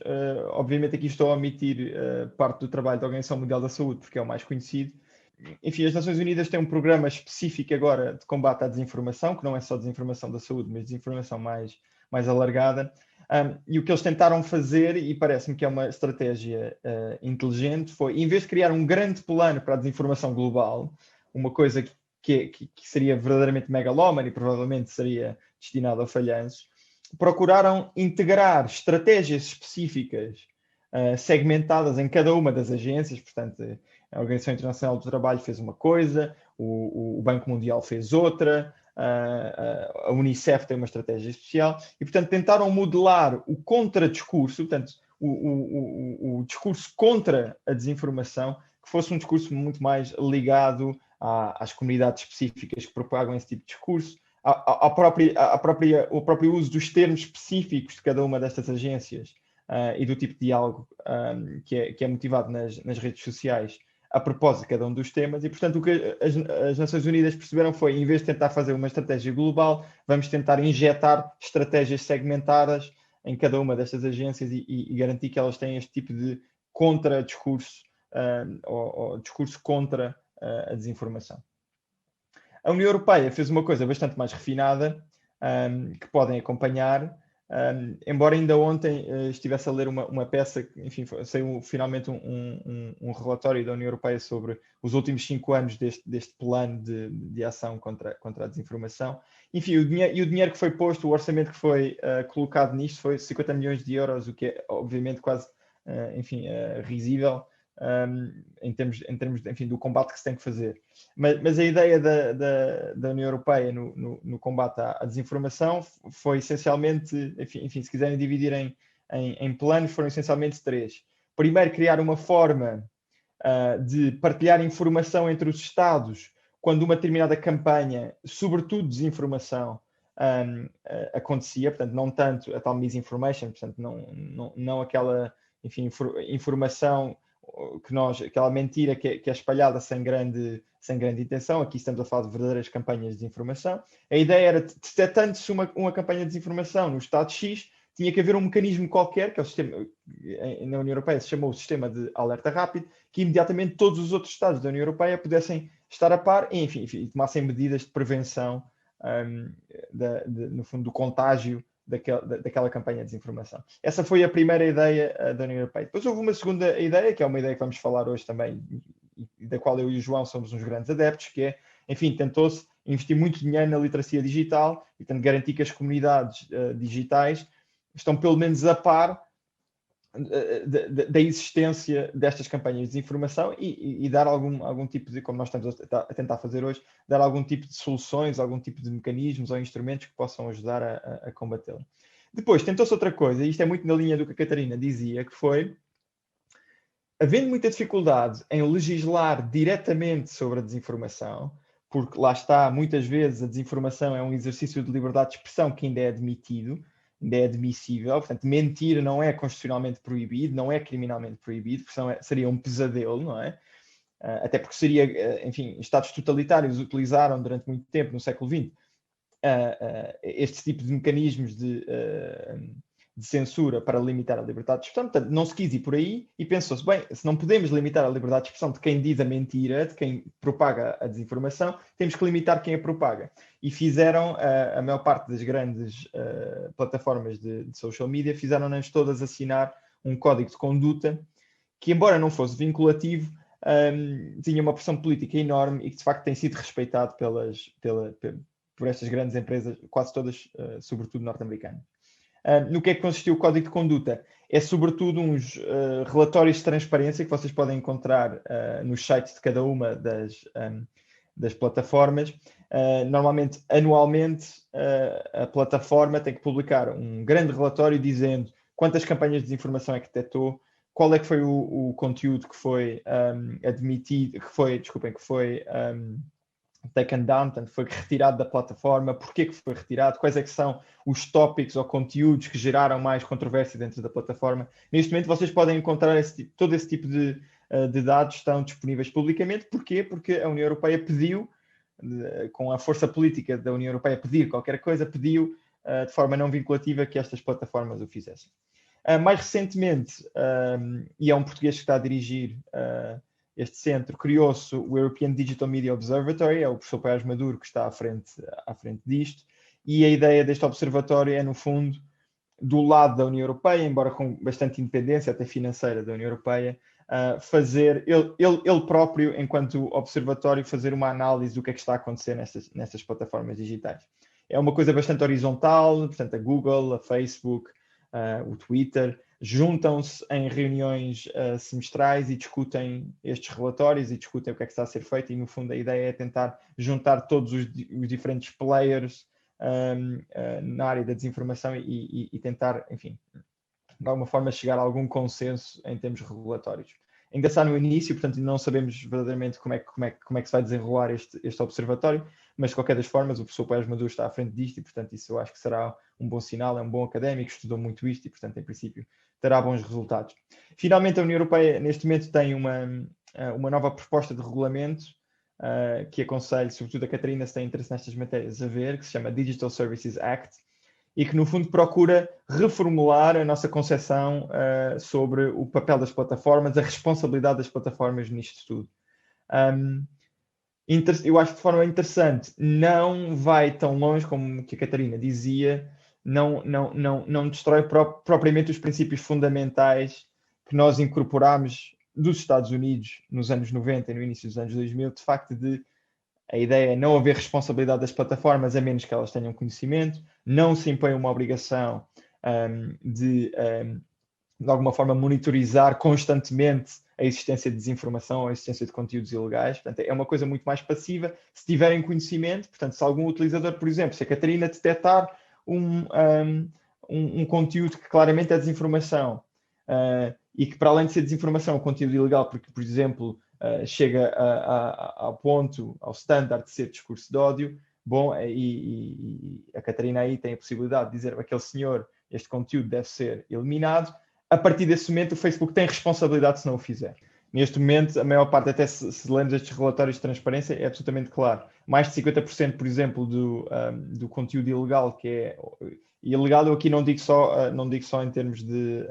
obviamente aqui estou a omitir parte do trabalho da Organização Mundial da Saúde, porque é o mais conhecido. Enfim, as Nações Unidas têm um programa específico agora de combate à desinformação, que não é só desinformação da saúde, mas desinformação mais alargada. E o que eles tentaram fazer, e parece-me que é uma estratégia inteligente, foi, em vez de criar um grande plano para a desinformação global, uma coisa que seria verdadeiramente megalómana e provavelmente seria destinada ao falhanço, procuraram integrar estratégias específicas segmentadas em cada uma das agências. Portanto, a Organização Internacional do Trabalho fez uma coisa, o Banco Mundial fez outra, a Unicef tem uma estratégia especial e, portanto, tentaram modelar o contradiscurso, portanto, o discurso contra a desinformação, que fosse um discurso muito mais ligado às comunidades específicas que propagam esse tipo de discurso, ao próprio uso dos termos específicos de cada uma destas agências e do tipo de diálogo que é motivado nas redes sociais a propósito de cada um dos temas. E, portanto, o que as Nações Unidas perceberam foi, em vez de tentar fazer uma estratégia global, vamos tentar injetar estratégias segmentadas em cada uma destas agências e garantir que elas têm este tipo de contra-discurso ou discurso contra a desinformação. A União Europeia fez uma coisa bastante mais refinada, que podem acompanhar, embora ainda ontem estivesse a ler uma peça, enfim, saiu finalmente um relatório da União Europeia sobre os últimos 5 anos deste plano de ação contra a desinformação. Enfim, o dinheiro que foi posto, o orçamento que foi colocado nisto foi 50 milhões de euros, o que é obviamente quase, risível. Em termos enfim, do combate que se tem que fazer. Mas a ideia da União Europeia no combate à desinformação foi essencialmente, enfim, se quiserem dividir em planos, foram essencialmente 3. Primeiro, criar uma forma de partilhar informação entre os Estados quando uma determinada campanha, sobretudo desinformação, acontecia, portanto, não tanto a tal misinformation, portanto, não aquela, enfim, informação aquela mentira que é espalhada sem grande intenção. Aqui estamos a falar de verdadeiras campanhas de desinformação. A ideia era, detectando-se uma campanha de desinformação no Estado X, tinha que haver um mecanismo qualquer, que é o sistema, na União Europeia se chamou o sistema de alerta rápido, que imediatamente todos os outros Estados da União Europeia pudessem estar a par e, enfim, tomassem medidas de prevenção, no fundo, do contágio daquela campanha de desinformação. Essa foi a primeira ideia da União Europeia. Depois houve uma segunda ideia, que é uma ideia que vamos falar hoje também, e da qual eu e o João somos uns grandes adeptos, que é, enfim, tentou-se investir muito dinheiro na literacia digital e, portanto, garantir que as comunidades digitais estão pelo menos a par da existência destas campanhas de desinformação e dar algum tipo de, como nós estamos a tentar fazer hoje, dar algum tipo de soluções, algum tipo de mecanismos ou instrumentos que possam ajudar a combatê-lo. Depois, tentou-se outra coisa, e isto é muito na linha do que a Catarina dizia, que foi havendo muita dificuldade em legislar diretamente sobre a desinformação, porque lá está, muitas vezes a desinformação é um exercício de liberdade de expressão que ainda é admitido, ainda é admissível, portanto, mentir não é constitucionalmente proibido, não é criminalmente proibido, porque seria um pesadelo, não é? Até porque seria, enfim, Estados totalitários utilizaram durante muito tempo, no século XX, este tipo de mecanismos de censura para limitar a liberdade de expressão. Portanto, não se quis ir por aí e pensou-se, bem, se não podemos limitar a liberdade de expressão de quem diz a mentira, de quem propaga a desinformação, temos que limitar quem a propaga. E fizeram, a maior parte das grandes plataformas de social media, fizeram-nas todas assinar um código de conduta que, embora não fosse vinculativo, tinha uma pressão política enorme e que, de facto, tem sido respeitado por estas grandes empresas, quase todas, sobretudo norte-americanas. No que é que consistiu o código de conduta? É sobretudo uns relatórios de transparência que vocês podem encontrar nos sites de cada uma das plataformas. Normalmente, anualmente, a plataforma tem que publicar um grande relatório dizendo quantas campanhas de desinformação é que detectou, qual é que foi o conteúdo que foi admitido, que foi taken down, portanto, foi retirado da plataforma, porquê que foi retirado, quais é que são os tópicos ou conteúdos que geraram mais controvérsia dentro da plataforma. Neste momento vocês podem encontrar todo esse tipo de dados estão disponíveis publicamente. Porquê? Porque a União Europeia pediu, com a força política da União Europeia pedir qualquer coisa, pediu de forma não vinculativa que estas plataformas o fizessem. Mais recentemente, e é um português que está a dirigir este centro, criou-se o European Digital Media Observatory, é o professor Paiás Maduro que está à frente disto, e a ideia deste observatório é, no fundo, do lado da União Europeia, embora com bastante independência, até financeira, da União Europeia, fazer, ele próprio, enquanto observatório, fazer uma análise do que é que está a acontecer nestas plataformas digitais. É uma coisa bastante horizontal, portanto, a Google, a Facebook, o Twitter, juntam-se em reuniões semestrais e discutem estes relatórios e discutem o que é que está a ser feito, e no fundo a ideia é tentar juntar todos os diferentes players na área da desinformação e tentar, enfim, de alguma forma chegar a algum consenso em termos regulatórios. Ainda está no início, portanto não sabemos verdadeiramente como é que se vai desenrolar este observatório, mas de qualquer das formas o professor Paiás Maduro está à frente disto e, portanto, isso eu acho que será um bom sinal, é um bom académico, estudou muito isto e, portanto, em princípio, terá bons resultados. Finalmente, a União Europeia, neste momento, tem uma nova proposta de regulamento que aconselho, sobretudo a Catarina, se tem interesse nestas matérias, a ver, que se chama Digital Services Act, e que, no fundo, procura reformular a nossa concepção sobre o papel das plataformas, a responsabilidade das plataformas nisto tudo. Eu acho que de forma interessante, não vai tão longe como que a Catarina dizia, não destrói propriamente os princípios fundamentais que nós incorporámos dos Estados Unidos nos anos 90 e no início dos anos 2000, de facto a ideia é não haver responsabilidade das plataformas a menos que elas tenham conhecimento, não se impõe uma obrigação de alguma forma monitorizar constantemente a existência de desinformação ou a existência de conteúdos ilegais. Portanto, é uma coisa muito mais passiva. Se tiverem conhecimento, portanto, se algum utilizador, por exemplo, se a Catarina detectar um conteúdo que claramente é desinformação e que, para além de ser desinformação, é um conteúdo ilegal, porque, por exemplo, chega ao ponto, ao standard de ser discurso de ódio, bom, e a Catarina aí tem a possibilidade de dizer que aquele senhor, este conteúdo deve ser eliminado. A partir desse momento, o Facebook tem responsabilidade se não o fizer. Neste momento, a maior parte, até se lermos estes relatórios de transparência, é absolutamente claro. Mais de 50%, por exemplo, do conteúdo ilegal, que é ilegal, eu aqui não digo só em termos de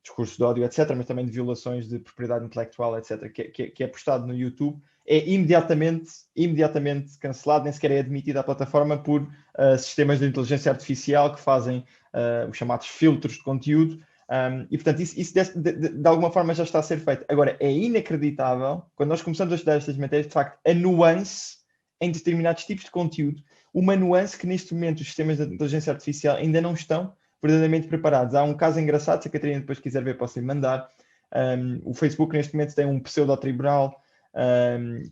discurso de ódio, etc., mas também de violações de propriedade intelectual, etc., que é postado no YouTube, é imediatamente cancelado, nem sequer é admitido à plataforma por sistemas de inteligência artificial que fazem os chamados filtros de conteúdo. E, portanto, isso de alguma forma já está a ser feito. Agora, é inacreditável, quando nós começamos a estudar estas matérias, de facto, a nuance em determinados tipos de conteúdo, uma nuance que neste momento os sistemas de inteligência artificial ainda não estão verdadeiramente preparados. Há um caso engraçado, se a Catarina depois quiser ver, posso lhe mandar. O Facebook neste momento tem um pseudo-tribunal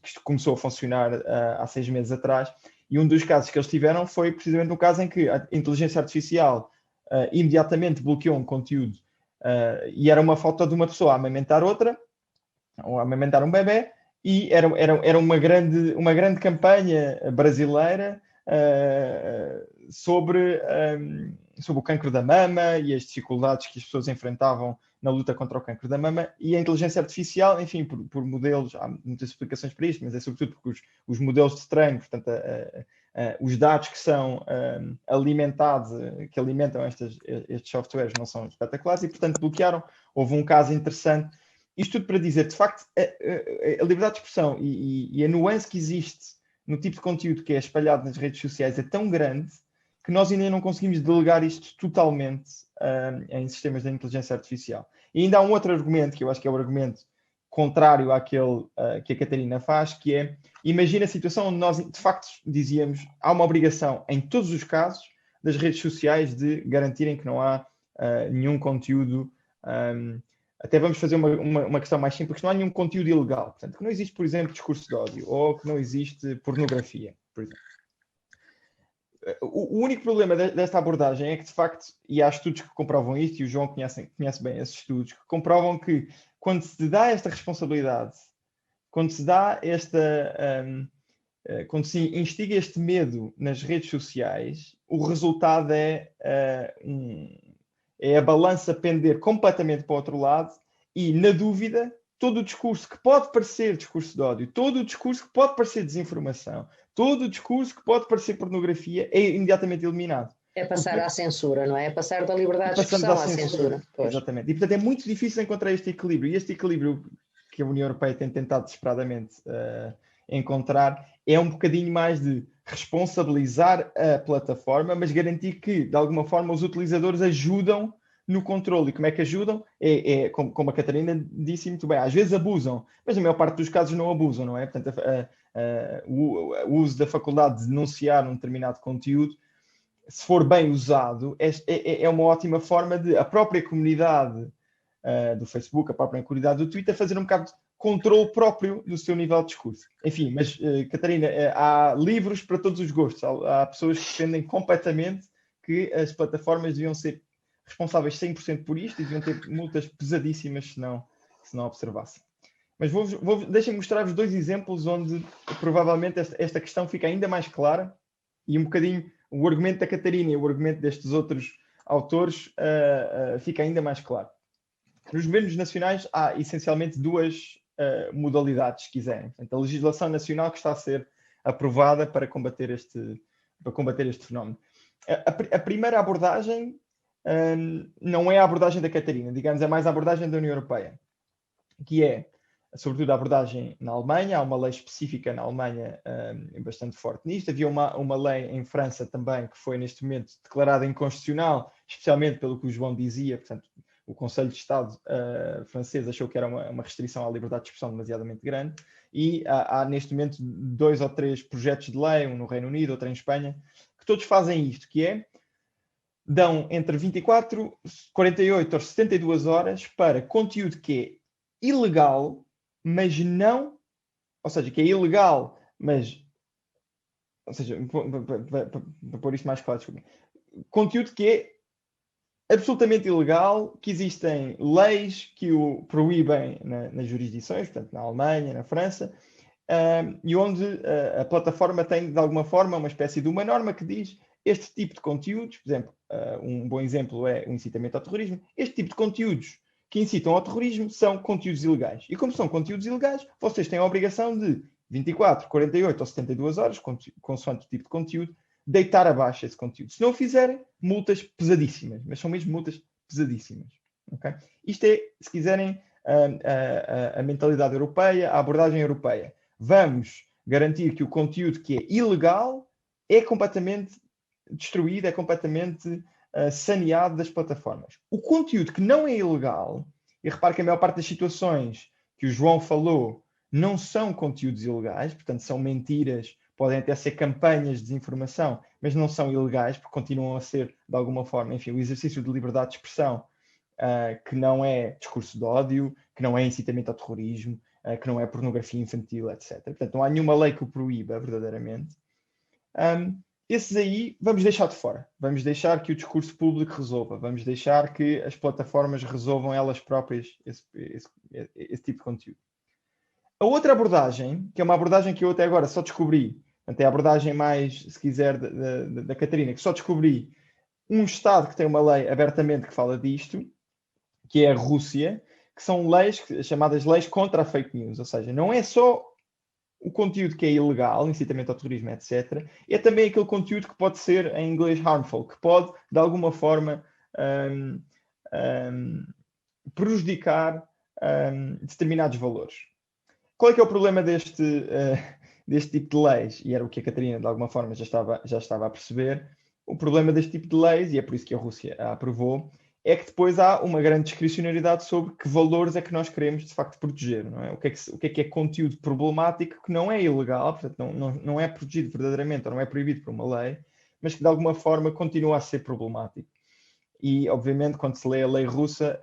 que começou a funcionar há 6 meses atrás, e um dos casos que eles tiveram foi precisamente no caso em que a inteligência artificial imediatamente bloqueou um conteúdo E era uma foto de uma pessoa a amamentar outra, ou a amamentar um bebé, e era uma grande campanha brasileira sobre o cancro da mama e as dificuldades que as pessoas enfrentavam na luta contra o cancro da mama, e a inteligência artificial, enfim, por modelos, há muitas explicações para isto, mas é sobretudo porque os modelos de treino, portanto, os dados que são alimentados, que alimentam estes softwares não são espetaculares e, portanto, bloquearam. Houve um caso interessante. Isto tudo para dizer, de facto, a liberdade de expressão e a nuance que existe no tipo de conteúdo que é espalhado nas redes sociais é tão grande que nós ainda não conseguimos delegar isto totalmente em sistemas de inteligência artificial. E ainda há um outro argumento, que eu acho que é o argumento contrário àquele que a Catarina faz, que é, imagina a situação onde nós, de facto, dizíamos, há uma obrigação, em todos os casos, das redes sociais de garantirem que não há nenhum conteúdo... até vamos fazer uma questão mais simples, que não há nenhum conteúdo ilegal. Portanto, que não existe, por exemplo, discurso de ódio, ou que não existe pornografia, por exemplo. O único problema desta abordagem é que, de facto, e há estudos que comprovam isto, e o João conhece bem esses estudos, que comprovam que quando se dá esta responsabilidade, quando se dá quando se instiga este medo nas redes sociais, o resultado é a balança pender completamente para o outro lado e, na dúvida, todo o discurso que pode parecer discurso de ódio, todo o discurso que pode parecer desinformação, todo o discurso que pode parecer pornografia é imediatamente eliminado. É passar à censura, não é? É passar da liberdade de expressão à censura. Exatamente. E, portanto, é muito difícil encontrar este equilíbrio. E este equilíbrio que a União Europeia tem tentado desesperadamente encontrar é um bocadinho mais de responsabilizar a plataforma, mas garantir que, de alguma forma, os utilizadores ajudam no controle. E como é que ajudam? Como a Catarina disse muito bem, às vezes abusam, mas na maior parte dos casos não abusam, não é? Portanto, o uso da faculdade de denunciar um determinado conteúdo, se for bem usado, é uma ótima forma de a própria comunidade do Facebook, a própria comunidade do Twitter, fazer um bocado de controle próprio do seu nível de discurso. Enfim, mas, Catarina, há livros para todos os gostos. Há pessoas que defendem completamente que as plataformas deviam ser responsáveis 100% por isto e deviam ter multas pesadíssimas se não observassem. Mas deixem-me mostrar-vos 2 exemplos onde provavelmente esta questão fica ainda mais clara e um bocadinho o argumento da Catarina e o argumento destes outros autores fica ainda mais claro. Nos governos nacionais há essencialmente 2 modalidades, se quiserem. Portanto, a legislação nacional que está a ser aprovada para combater este fenómeno. A primeira abordagem não é a abordagem da Catarina, digamos, é mais a abordagem da União Europeia, que é, sobretudo, a abordagem na Alemanha. Há uma lei específica na Alemanha bastante forte nisto. Havia uma lei em França também que foi, neste momento, declarada inconstitucional, especialmente pelo que o João dizia. Portanto, o Conselho de Estado francês achou que era uma restrição à liberdade de expressão demasiadamente grande, e há neste momento 2 ou 3 projetos de lei, um no Reino Unido, outro em Espanha, que todos fazem isto, que é, dão entre 24, 48 ou 72 horas para conteúdo que é ilegal, mas não... Ou seja, que é ilegal, mas... Ou seja, para pôr isto mais claro, desculpa. Conteúdo que é absolutamente ilegal, que existem leis que o proíbem nas jurisdições, portanto, na Alemanha, na França, e onde a plataforma tem, de alguma forma, uma espécie de uma norma que diz este tipo de conteúdos, por exemplo, um bom exemplo é o incitamento ao terrorismo, este tipo de conteúdos que incitam ao terrorismo são conteúdos ilegais. E como são conteúdos ilegais, vocês têm a obrigação de 24, 48 ou 72 horas, consoante o tipo de conteúdo, deitar abaixo esse conteúdo. Se não o fizerem, multas pesadíssimas, mas são mesmo multas pesadíssimas. Okay? Isto é, se quiserem, a mentalidade europeia, a abordagem europeia. Vamos garantir que o conteúdo que é ilegal é completamente destruído, é completamente saneado das plataformas. O conteúdo que não é ilegal, e repare que a maior parte das situações que o João falou não são conteúdos ilegais, portanto são mentiras, podem até ser campanhas de desinformação, mas não são ilegais, porque continuam a ser, de alguma forma, enfim, o exercício de liberdade de expressão, que não é discurso de ódio, que não é incitamento ao terrorismo, que não é pornografia infantil, etc. Portanto, não há nenhuma lei que o proíba verdadeiramente. esses aí vamos deixar de fora. Vamos deixar que o discurso público resolva. Vamos deixar que as plataformas resolvam elas próprias esse tipo de conteúdo. A outra abordagem, que é uma abordagem que eu até agora só descobri, é a abordagem mais, se quiser, da Catarina, que só descobri um Estado que tem uma lei abertamente que fala disto, que é a Rússia, que são leis chamadas leis contra a fake news. Ou seja, não é só o conteúdo que é ilegal, incitamento ao terrorismo, etc., é também aquele conteúdo que pode ser, em inglês, harmful, que pode, de alguma forma, prejudicar determinados valores. Qual é que é o problema deste tipo de leis? E era o que a Catarina, de alguma forma, já estava a perceber. O problema deste tipo de leis, e é por isso que a Rússia a aprovou, é que depois há uma grande discricionariedade sobre que valores é que nós queremos, de facto, proteger. Não é? O que é conteúdo problemático que não é ilegal, portanto, não é protegido verdadeiramente, ou não é proibido por uma lei, mas que, de alguma forma, continua a ser problemático. E, obviamente, quando se lê a lei russa,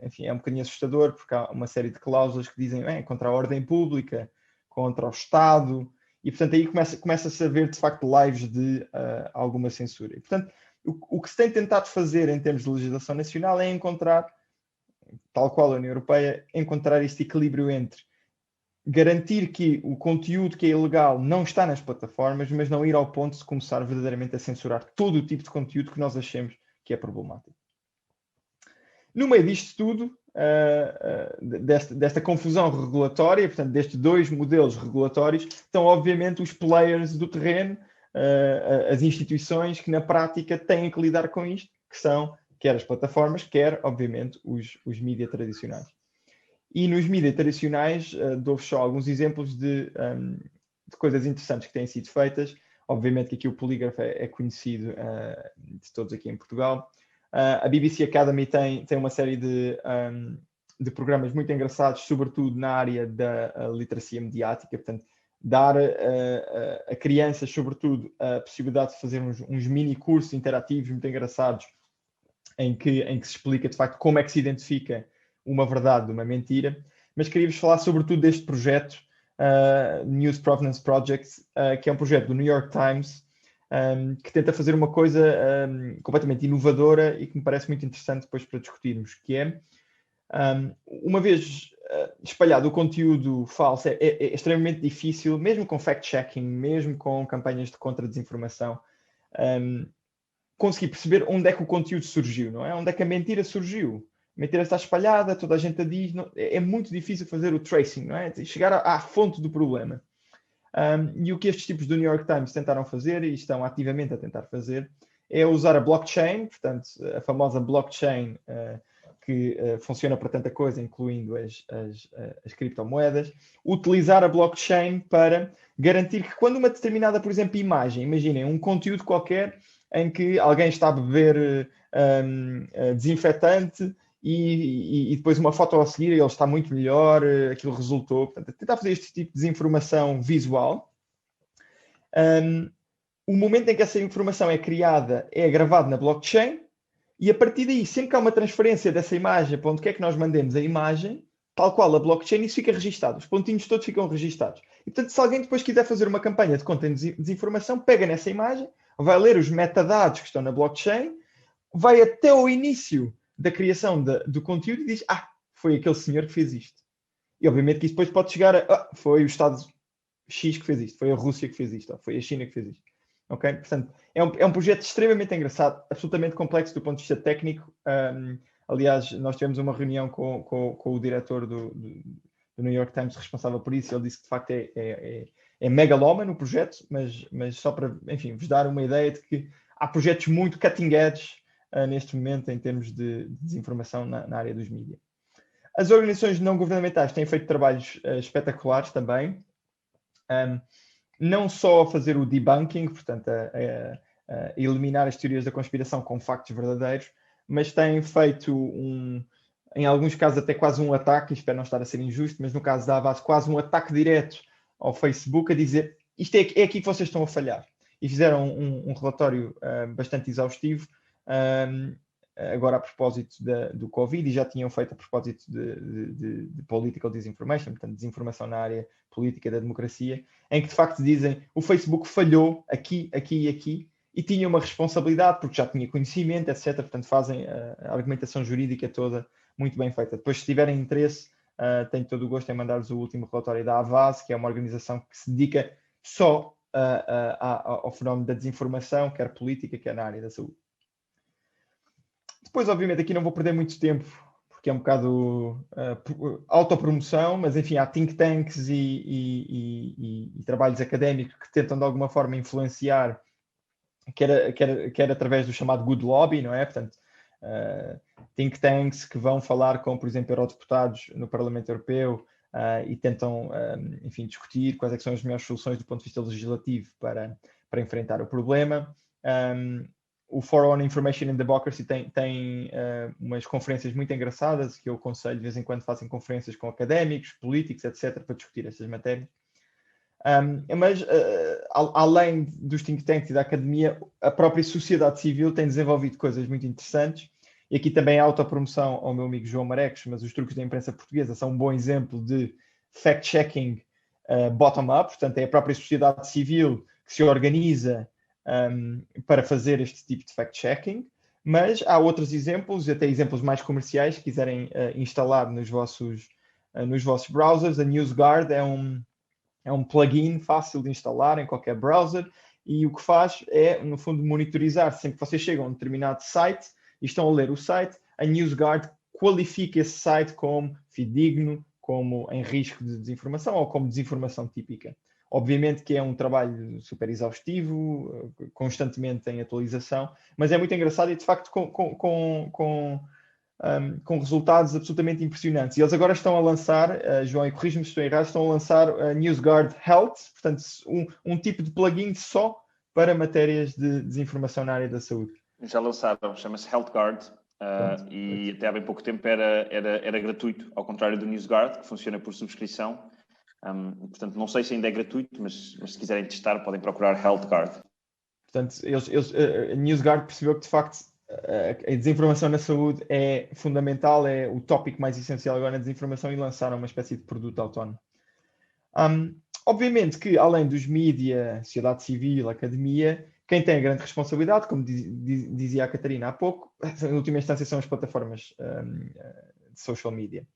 enfim, é um bocadinho assustador, porque há uma série de cláusulas que dizem contra a ordem pública, contra o Estado, e, portanto, aí começa-se a ver, de facto, lives de alguma censura. E, portanto, o que se tem tentado fazer em termos de legislação nacional é encontrar, tal qual a União Europeia, encontrar este equilíbrio entre garantir que o conteúdo que é ilegal não está nas plataformas, mas não ir ao ponto de começar verdadeiramente a censurar todo o tipo de conteúdo que nós achemos que é problemático. No meio disto tudo, desta confusão regulatória, portanto, destes dois modelos regulatórios, estão obviamente os players do terreno, as instituições que na prática têm que lidar com isto, que são quer as plataformas, quer, obviamente, os mídias tradicionais. E nos mídias tradicionais, dou-vos só alguns exemplos de coisas interessantes que têm sido feitas. Obviamente que aqui o Polígrafo é conhecido de todos aqui em Portugal. A BBC Academy tem uma série de programas muito engraçados, sobretudo na área da literacia mediática, portanto, dar a crianças, sobretudo, a possibilidade de fazer uns mini cursos interativos muito engraçados em que se explica, de facto, como é que se identifica uma verdade de uma mentira. Mas queria-vos falar, sobretudo, deste projeto, News Provenance Project, que é um projeto do New York Times, que tenta fazer uma coisa completamente inovadora e que me parece muito interessante depois para discutirmos, que é, uma vez espalhado o conteúdo falso, é extremamente difícil, mesmo com fact-checking, mesmo com campanhas de contra-desinformação, conseguir perceber onde é que o conteúdo surgiu, não é? Onde é que a mentira surgiu. A mentira está espalhada, toda a gente a diz, é muito difícil fazer o tracing, não é? Chegar à fonte do problema. E o que estes tipos do New York Times tentaram fazer, e estão ativamente a tentar fazer, é usar a blockchain, portanto, a famosa blockchain que funciona para tanta coisa, incluindo as criptomoedas, utilizar a blockchain para garantir que quando uma determinada, por exemplo, imagem, imaginem um conteúdo qualquer em que alguém está a beber desinfetante e depois uma foto a seguir ele está muito melhor, aquilo resultou. Portanto, tentar fazer este tipo de desinformação visual. O momento em que essa informação é criada é gravado na blockchain e a partir daí, sempre que há uma transferência dessa imagem para onde quer que nós mandemos a imagem, tal qual a blockchain, isso fica registado. Os pontinhos todos ficam registados. E, portanto, se alguém depois quiser fazer uma campanha de contra desinformação, pega nessa imagem, vai ler os metadados que estão na blockchain, vai até ao início da criação do conteúdo e diz, foi aquele senhor que fez isto. E obviamente que isso depois pode chegar foi o Estado X que fez isto, foi a Rússia que fez isto, foi a China que fez isto. Ok? Portanto, é um projeto extremamente engraçado, absolutamente complexo do ponto de vista técnico. Aliás, nós tivemos uma reunião com o diretor do New York Times responsável por isso, ele disse que de facto é megalómano o projeto, mas só para, enfim, vos dar uma ideia de que há projetos muito cutting edge neste momento em termos de desinformação na área dos mídias. As organizações não governamentais têm feito trabalhos espetaculares também, não só a fazer o debunking, portanto, a eliminar as teorias da conspiração com factos verdadeiros, mas têm feito em alguns casos até quase um ataque, espero não estar a ser injusto, mas no caso da Avast, quase um ataque direto ao Facebook a dizer isto é aqui que vocês estão a falhar. E fizeram um relatório bastante exaustivo agora a propósito do Covid, e já tinham feito a propósito de political disinformation, portanto, desinformação na área política da democracia, em que de facto dizem o Facebook falhou aqui, aqui e aqui, e tinha uma responsabilidade porque já tinha conhecimento, etc. Portanto, fazem a argumentação jurídica toda muito bem feita. Depois, se tiverem interesse, tenho todo o gosto em mandar-vos o último relatório da Avaz, que é uma organização que se dedica só ao fenómeno da desinformação, quer política, quer na área da saúde. Depois, obviamente, aqui não vou perder muito tempo, porque é um bocado autopromoção, mas enfim, há think tanks e trabalhos académicos que tentam de alguma forma influenciar, quer através do chamado good lobby, não é? Portanto, think tanks que vão falar com, por exemplo, eurodeputados no Parlamento Europeu e tentam, enfim, discutir quais é que são as melhores soluções do ponto de vista legislativo para enfrentar o problema. O Forum on Information and Democracy tem umas conferências muito engraçadas que eu aconselho, de vez em quando fazem conferências com académicos, políticos, etc., para discutir estas matérias. Mas, além dos think tanks e da academia, a própria sociedade civil tem desenvolvido coisas muito interessantes. E aqui também há autopromoção ao meu amigo João Marecos, mas os truques da imprensa portuguesa são um bom exemplo de fact-checking bottom-up. Portanto, é a própria sociedade civil que se organiza para fazer este tipo de fact-checking. Mas há outros exemplos, até exemplos mais comerciais, se quiserem instalar nos vossos browsers. A NewsGuard é um plugin fácil de instalar em qualquer browser e o que faz é, no fundo, monitorizar sempre que vocês chegam a um determinado site e estão a ler o site, a NewsGuard qualifica esse site como fidedigno, como em risco de desinformação ou como desinformação típica. Obviamente que é um trabalho super exaustivo, constantemente em atualização, mas é muito engraçado e, de facto, com resultados absolutamente impressionantes. E eles agora estão a lançar, João, e corrijo-me se estou errado, estão a lançar a NewsGuard Health, portanto, um tipo de plugin só para matérias de desinformação na área da saúde. Já lançaram, chama-se HealthGuard, e até há bem pouco tempo era gratuito, ao contrário do NewsGuard, que funciona por subscrição. Portanto, não sei se ainda é gratuito, mas se quiserem testar, podem procurar HealthGuard. Portanto, a NewsGuard percebeu que, de facto, a desinformação na saúde é fundamental, é o tópico mais essencial agora na desinformação, e lançaram uma espécie de produto autónomo. Obviamente que, além dos mídia, sociedade civil, academia, quem tem a grande responsabilidade, como dizia a Catarina há pouco, em última instância são as plataformas de social media.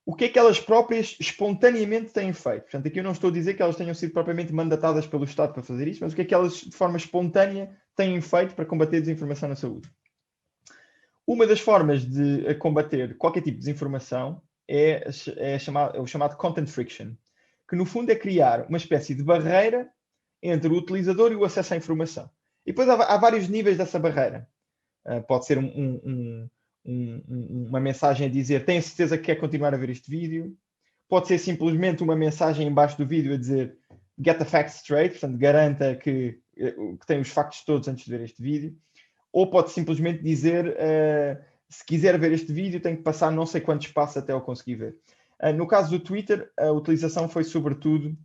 O que é que elas próprias espontaneamente têm feito? Portanto, aqui eu não estou a dizer que elas tenham sido propriamente mandatadas pelo Estado para fazer isto, mas o que é que elas, de forma espontânea, têm feito para combater a desinformação na saúde? Uma das formas de combater qualquer tipo de desinformação é o chamado content friction, que no fundo é criar uma espécie de barreira entre o utilizador e o acesso à informação. E depois há vários níveis dessa barreira. Pode ser uma mensagem a dizer: tenho certeza que quer continuar a ver este vídeo. Pode ser simplesmente uma mensagem embaixo do vídeo a dizer: get the facts straight, portanto, garanta que tem os factos todos antes de ver este vídeo. Ou pode simplesmente dizer: se quiser ver este vídeo, tem que passar não sei quantos passos até eu conseguir ver. No caso do Twitter, a utilização foi sobretudo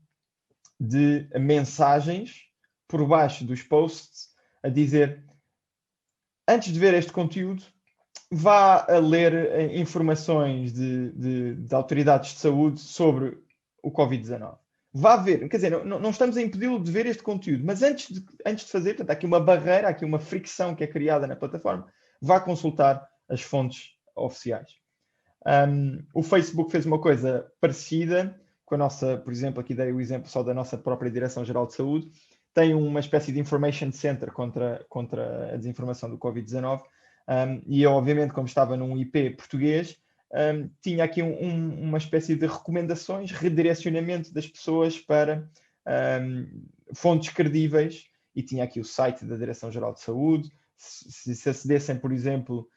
de mensagens por baixo dos posts a dizer: antes de ver este conteúdo, vá a ler informações de autoridades de saúde sobre o Covid-19. Vá ver, quer dizer, não estamos a impedi-lo de ver este conteúdo, mas antes de fazer, portanto, há aqui uma barreira, há aqui uma fricção que é criada na plataforma, vá consultar as fontes oficiais. O Facebook fez uma coisa parecida com a nossa, por exemplo, aqui dei o exemplo só da nossa própria Direção-Geral de Saúde, tem uma espécie de information center contra a desinformação do Covid-19, e eu, obviamente, como estava num IP português, tinha aqui uma espécie de recomendações, redirecionamento das pessoas para fontes credíveis, e tinha aqui o site da Direção-Geral de Saúde. Se acedessem, por exemplo,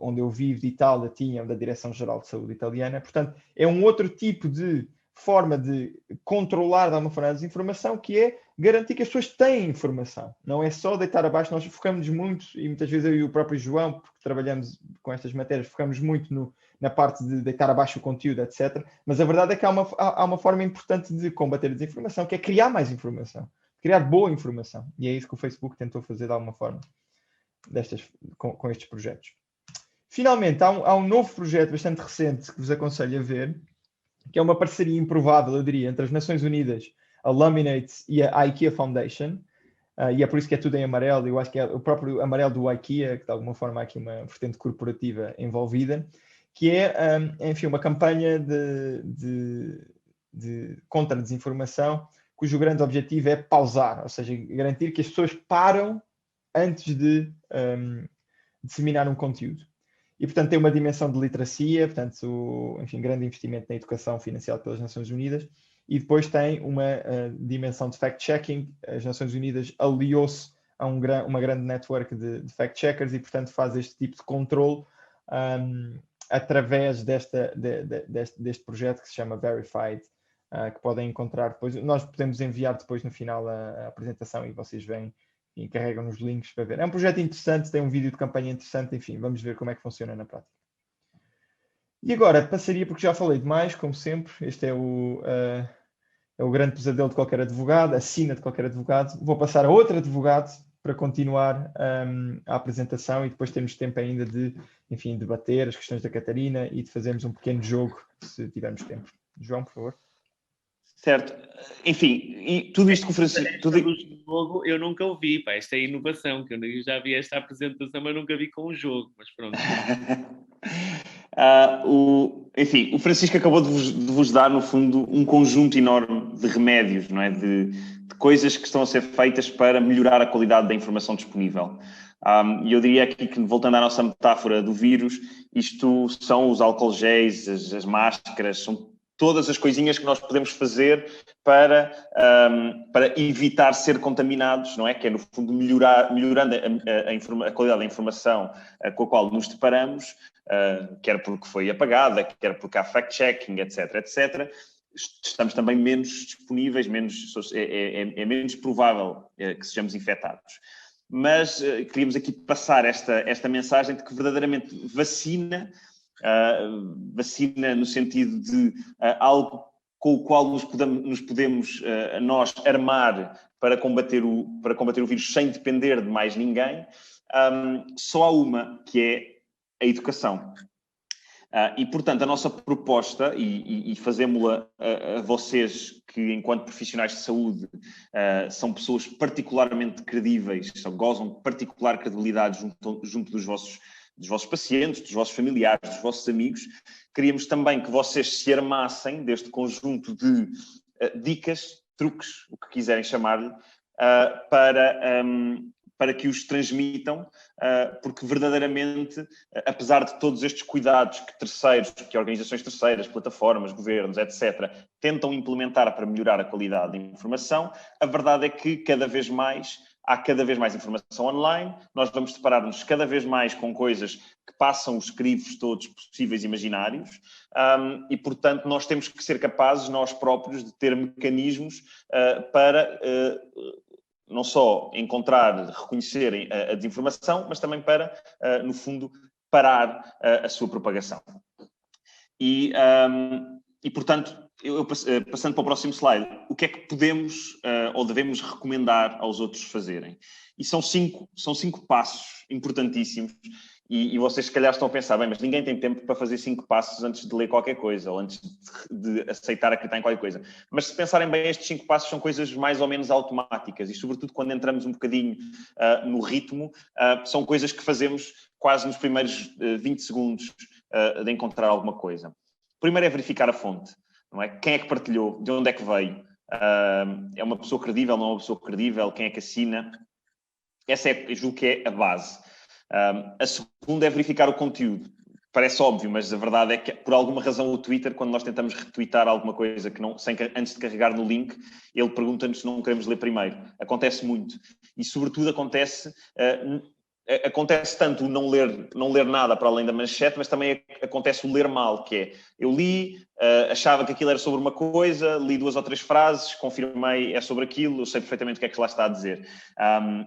onde eu vivo, de Itália, tinham da Direção-Geral de Saúde italiana. Portanto, é um outro tipo de forma de controlar, de alguma forma, a desinformação, que é garantir que as pessoas têm informação. Não é só deitar abaixo. Nós focamos muito, e muitas vezes eu e o próprio João, porque trabalhamos com estas matérias, focamos muito na parte de deitar abaixo o conteúdo, etc. Mas a verdade é que há uma forma importante de combater a desinformação, que é criar mais informação, criar boa informação. E é isso que o Facebook tentou fazer de alguma forma com estes projetos. Finalmente, há um novo projeto bastante recente que vos aconselho a ver, que é uma parceria improvável, eu diria, entre as Nações Unidas, a Luminate e a IKEA Foundation, e é por isso que é tudo em amarelo. Eu acho que é o próprio amarelo do IKEA, que de alguma forma há aqui uma vertente corporativa envolvida, que é, enfim, uma campanha contra a desinformação, cujo grande objetivo é pausar, ou seja, garantir que as pessoas param antes de disseminar um conteúdo. E, portanto, tem uma dimensão de literacia, portanto, enfim, grande investimento na educação financiado pelas Nações Unidas, e depois tem uma dimensão de fact-checking. As Nações Unidas aliou-se a uma grande network de fact-checkers e, portanto, faz este tipo de controle através deste projeto que se chama Verified, que podem encontrar depois. Nós podemos enviar depois no final a apresentação e vocês veem e carregam nos links para ver. É um projeto interessante, tem um vídeo de campanha interessante, enfim, vamos ver como é que funciona na prática. E agora, passaria, porque já falei demais, como sempre, este é o grande pesadelo de qualquer advogado, a sina de qualquer advogado. Vou passar a outro advogado para continuar a apresentação e depois temos tempo ainda de, enfim, debater as questões da Catarina e de fazermos um pequeno jogo, se tivermos tempo. João, por favor. Certo. Enfim, e tudo isto que o Francisco... jogo eu nunca o vi, pá. Esta é inovação, que eu já vi esta apresentação, mas nunca vi com o jogo, mas pronto. Enfim, o Francisco acabou de vos dar, no fundo, um conjunto enorme de remédios, não é? De coisas que estão a ser feitas para melhorar a qualidade da informação disponível. E eu diria aqui que, voltando à nossa metáfora do vírus, isto são os álcool géis, as máscaras, são todas as coisinhas que nós podemos fazer para evitar ser contaminados, não é? Que é, no fundo, melhorando a qualidade da informação com a qual nos deparamos, quer porque foi apagada, quer porque há fact-checking, etc., etc., estamos também menos disponíveis, é menos provável que sejamos infectados. Mas queríamos aqui passar esta mensagem de que verdadeiramente vacina no sentido de algo com o qual nos podemos nós armar para combater o vírus sem depender de mais ninguém, só há uma, que é a educação. E, portanto, a nossa proposta, e fazemos-la a vocês que, enquanto profissionais de saúde, são pessoas particularmente credíveis, gozam de particular credibilidade junto dos vossos pacientes, dos vossos familiares, dos vossos amigos. Queríamos também que vocês se armassem deste conjunto de dicas, truques, o que quiserem chamar-lhe, para que os transmitam, porque verdadeiramente, apesar de todos estes cuidados que organizações terceiras, plataformas, governos, etc., tentam implementar para melhorar a qualidade da informação, a verdade é que há cada vez mais informação online, nós vamos deparar-nos cada vez mais com coisas que passam os crivos todos possíveis e imaginários, e, portanto, nós temos que ser capazes, nós próprios, de ter mecanismos para não só encontrar, reconhecerem a desinformação, mas também para, no fundo, parar a sua propagação. E portanto, passando para o próximo slide, o que é que podemos ou devemos recomendar aos outros fazerem? E são cinco passos importantíssimos, e vocês se calhar estão a pensar, bem, mas ninguém tem tempo para fazer 5 passos antes de ler qualquer coisa, ou antes de aceitar acreditar em qualquer coisa. Mas se pensarem bem, estes 5 passos são coisas mais ou menos automáticas, e sobretudo quando entramos um bocadinho no ritmo, são coisas que fazemos quase nos primeiros 20 segundos de encontrar alguma coisa. Primeiro é verificar a fonte, não é? Quem é que partilhou? De onde é que veio? É uma pessoa credível? Não é uma pessoa credível? Quem é que assina? Essa eu julgo que é a base. A segunda é verificar o conteúdo. Parece óbvio, mas a verdade é que, por alguma razão, o Twitter, quando nós tentamos retweetar alguma coisa antes de carregar no link, ele pergunta-nos se não queremos ler primeiro. Acontece muito. E, sobretudo, acontece tanto o não ler nada para além da manchete, mas também acontece o ler mal, que é, eu li, achava que aquilo era sobre uma coisa, li 2 ou 3 frases, confirmei, é sobre aquilo, eu sei perfeitamente o que é que lá está a dizer.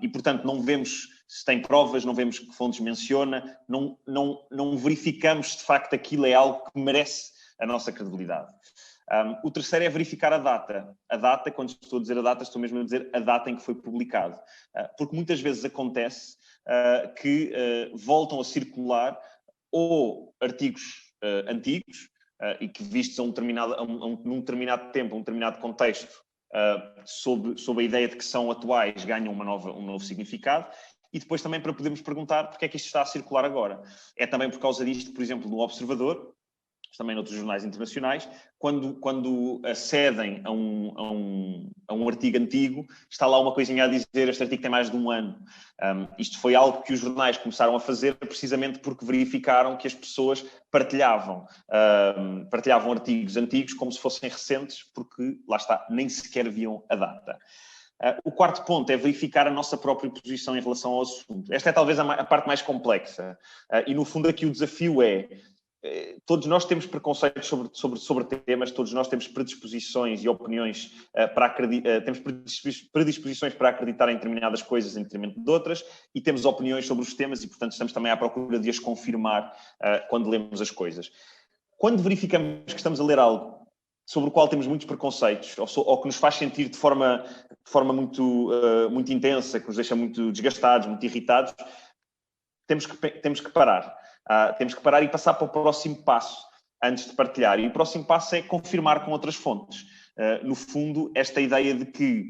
E, portanto, não vemos se tem provas, não vemos que fontes menciona, não verificamos se de facto aquilo é algo que merece a nossa credibilidade. O terceiro é verificar a data. A data, quando estou a dizer a data, estou mesmo a dizer a data em que foi publicado. Porque muitas vezes acontece que voltam a circular ou artigos antigos e que vistos num determinado tempo, a um determinado contexto, sob a ideia de que são atuais, ganham um novo significado. E depois também para podermos perguntar porque é que isto está a circular agora. É também por causa disto, por exemplo, no Observador, mas também noutros jornais internacionais, quando acedem a um artigo antigo, está lá uma coisinha a dizer: este artigo tem mais de um ano. Isto foi algo que os jornais começaram a fazer precisamente porque verificaram que as pessoas partilhavam artigos antigos como se fossem recentes, porque, lá está, nem sequer viam a data. O quarto ponto é verificar a nossa própria posição em relação ao assunto. Esta é talvez a parte mais complexa. E, no fundo, aqui o desafio é: todos nós temos preconceitos sobre temas, todos nós temos predisposições e opiniões temos predisposições para acreditar em determinadas coisas em detrimento de outras, e temos opiniões sobre os temas e, portanto, estamos também à procura de as confirmar quando lemos as coisas. Quando verificamos que estamos a ler algo sobre o qual temos muitos preconceitos, ou que nos faz sentir de forma muito intensa, que nos deixa muito desgastados, muito irritados, temos que parar. Temos que parar e passar para o próximo passo antes de partilhar. E o próximo passo é confirmar com outras fontes. No fundo, esta ideia de que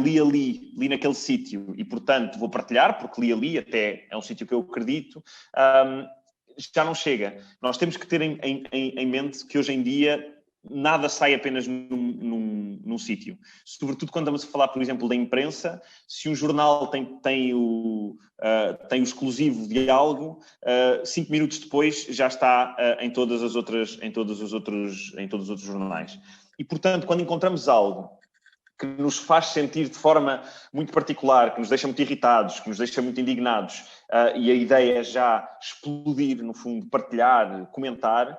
li naquele sítio e, portanto, vou partilhar, porque li ali, até é um sítio que eu acredito, já não chega. Nós temos que ter em mente que hoje em dia nada sai apenas num sítio. Sobretudo quando estamos a falar, por exemplo, da imprensa. Se um jornal tem o exclusivo de algo, 5 minutos depois já está em todos os outros jornais. E, portanto, quando encontramos algo que nos faz sentir de forma muito particular, que nos deixa muito irritados, que nos deixa muito indignados, e a ideia é já explodir, no fundo, partilhar, comentar,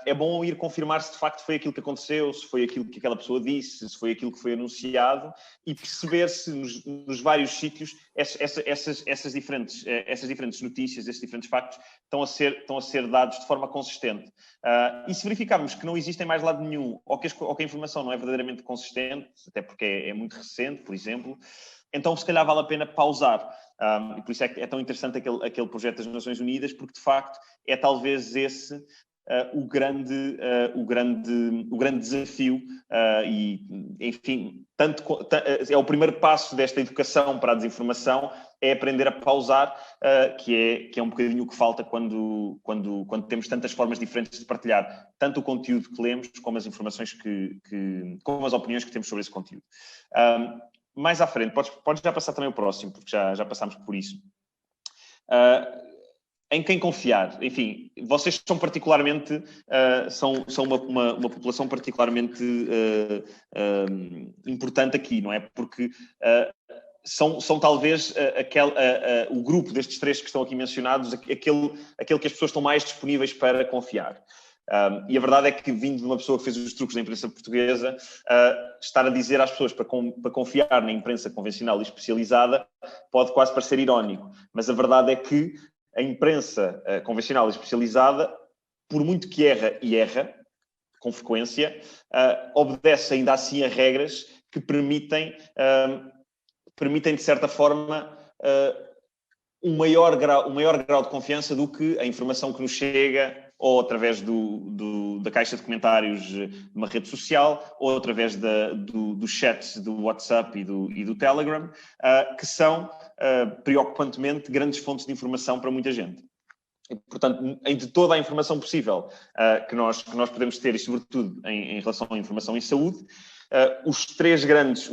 é bom ir confirmar se de facto foi aquilo que aconteceu, se foi aquilo que aquela pessoa disse, se foi aquilo que foi anunciado, e perceber se nos vários sítios essas diferentes notícias, esses diferentes factos estão a ser dados de forma consistente. E se verificarmos que não existem mais lado nenhum, ou que a informação não é verdadeiramente consistente, até porque é muito recente, por exemplo, então se calhar vale a pena pausar. E por isso é que é tão interessante aquele projeto das Nações Unidas, porque de facto é talvez esse o grande desafio, e enfim, é o primeiro passo desta educação para a desinformação, é aprender a pausar, que é um bocadinho o que falta quando temos tantas formas diferentes de partilhar tanto o conteúdo que lemos, como as informações como as opiniões que temos sobre esse conteúdo. Mais à frente, podes já passar também o próximo, porque já passámos por isso. Em quem confiar? Enfim, vocês são particularmente, são uma população particularmente importante aqui, não é? Porque são talvez o grupo destes três que estão aqui mencionados, aquele que as pessoas estão mais disponíveis para confiar. E a verdade é que, vindo de uma pessoa que fez os truques da imprensa portuguesa, estar a dizer às pessoas para confiar na imprensa convencional e especializada pode quase parecer irónico, mas a verdade é que a imprensa convencional e especializada, por muito que erra com frequência, obedece ainda assim a regras que permitem de certa forma, um maior grau de confiança do que a informação que nos chega ou através da caixa de comentários de uma rede social, ou através do chat do WhatsApp e do Telegram, que são, preocupantemente, grandes fontes de informação para muita gente. E, portanto, de toda a informação possível que nós podemos ter, e sobretudo em relação à informação em saúde, os três grandes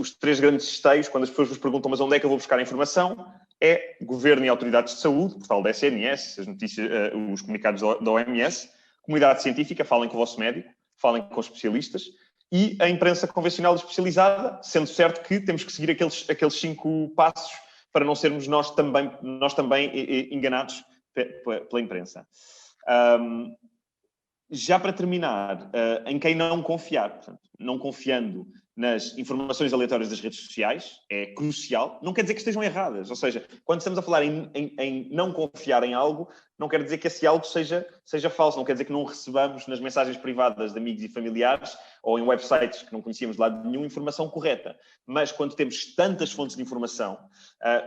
esteios, quando as pessoas vos perguntam mas onde é que eu vou buscar a informação, é governo e autoridades de saúde, portal da SNS, as notícias, os comunicados da OMS, comunidade científica, falem com o vosso médico, falem com os especialistas, e a imprensa convencional e especializada, sendo certo que temos que seguir aqueles 5 passos para não sermos nós também enganados pela imprensa. Já para terminar, em quem não confiar, portanto, não confiando nas informações aleatórias das redes sociais, é crucial. Não quer dizer que estejam erradas, ou seja, quando estamos a falar em não confiar em algo, não quer dizer que esse algo seja falso, não quer dizer que não recebamos nas mensagens privadas de amigos e familiares ou em websites que não conhecíamos de lado nenhum informação correta. Mas quando temos tantas fontes de informação,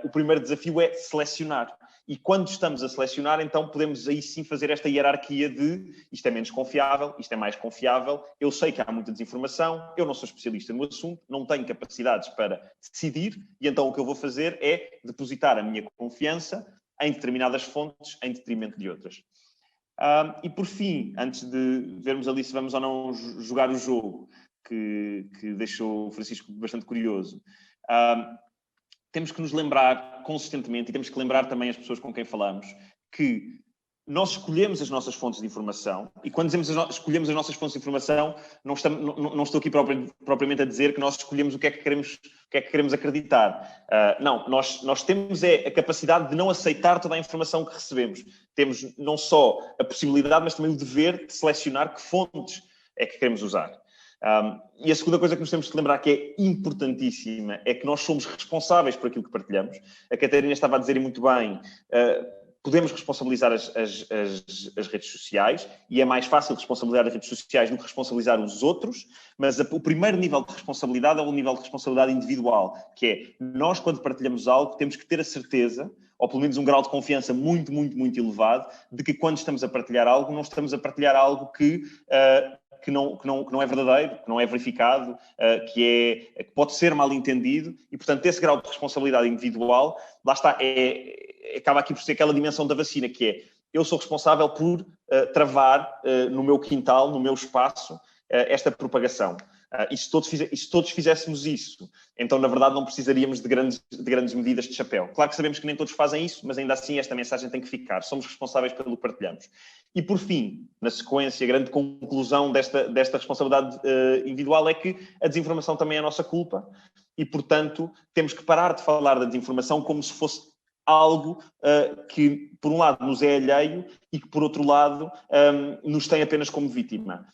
o primeiro desafio é selecionar. E quando estamos a selecionar, então podemos aí sim fazer esta hierarquia de isto é menos confiável, isto é mais confiável, eu sei que há muita desinformação, eu não sou especialista no assunto, não tenho capacidades para decidir, e então o que eu vou fazer é depositar a minha confiança em determinadas fontes em detrimento de outras. E por fim, antes de vermos ali se vamos ou não jogar o jogo, que deixou o Francisco bastante curioso, temos que nos lembrar consistentemente, e temos que lembrar também as pessoas com quem falamos, que nós escolhemos as nossas fontes de informação, e quando dizemos escolhemos as nossas fontes de informação, não estou aqui propriamente a dizer que nós escolhemos o que é que queremos acreditar. Não, nós temos a capacidade de não aceitar toda a informação que recebemos. Temos não só a possibilidade, mas também o dever de selecionar que fontes é que queremos usar. E a segunda coisa que nos temos que lembrar, que é importantíssima, é que nós somos responsáveis por aquilo que partilhamos. A Catarina estava a dizer muito bem, podemos responsabilizar as redes sociais, e é mais fácil responsabilizar as redes sociais do que responsabilizar os outros, mas o primeiro nível de responsabilidade é o nível de responsabilidade individual, que é, nós quando partilhamos algo, temos que ter a certeza, ou pelo menos um grau de confiança muito, muito, muito elevado, de que quando estamos a partilhar algo, não estamos a partilhar algo que não é verdadeiro, que não é verificado, que pode ser mal entendido, e, portanto, esse grau de responsabilidade individual, lá está, acaba aqui por ser aquela dimensão da vacina, que é, eu sou responsável por travar no meu quintal, no meu espaço, esta propagação. E se todos fizéssemos isso, então, na verdade, não precisaríamos de grandes medidas de chapéu. Claro que sabemos que nem todos fazem isso, mas ainda assim esta mensagem tem que ficar. Somos responsáveis pelo que partilhamos. E, por fim, na sequência, a grande conclusão desta responsabilidade individual é que a desinformação também é a nossa culpa e, portanto, temos que parar de falar da desinformação como se fosse algo que, por um lado, nos é alheio e que, por outro lado, nos tem apenas como vítima.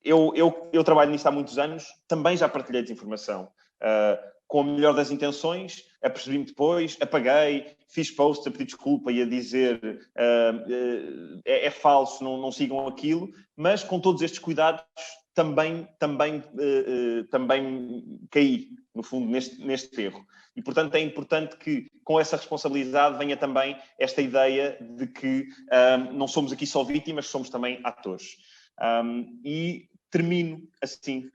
Eu trabalho nisto há muitos anos, também já partilhei desinformação. Com a melhor das intenções, apercebi-me depois, apaguei, fiz posts a pedir desculpa e a dizer é falso, não sigam aquilo, mas com todos estes cuidados também caí, no fundo, neste erro. E, portanto, é importante que, com essa responsabilidade, venha também esta ideia de que não somos aqui só vítimas, somos também atores. E termino assim,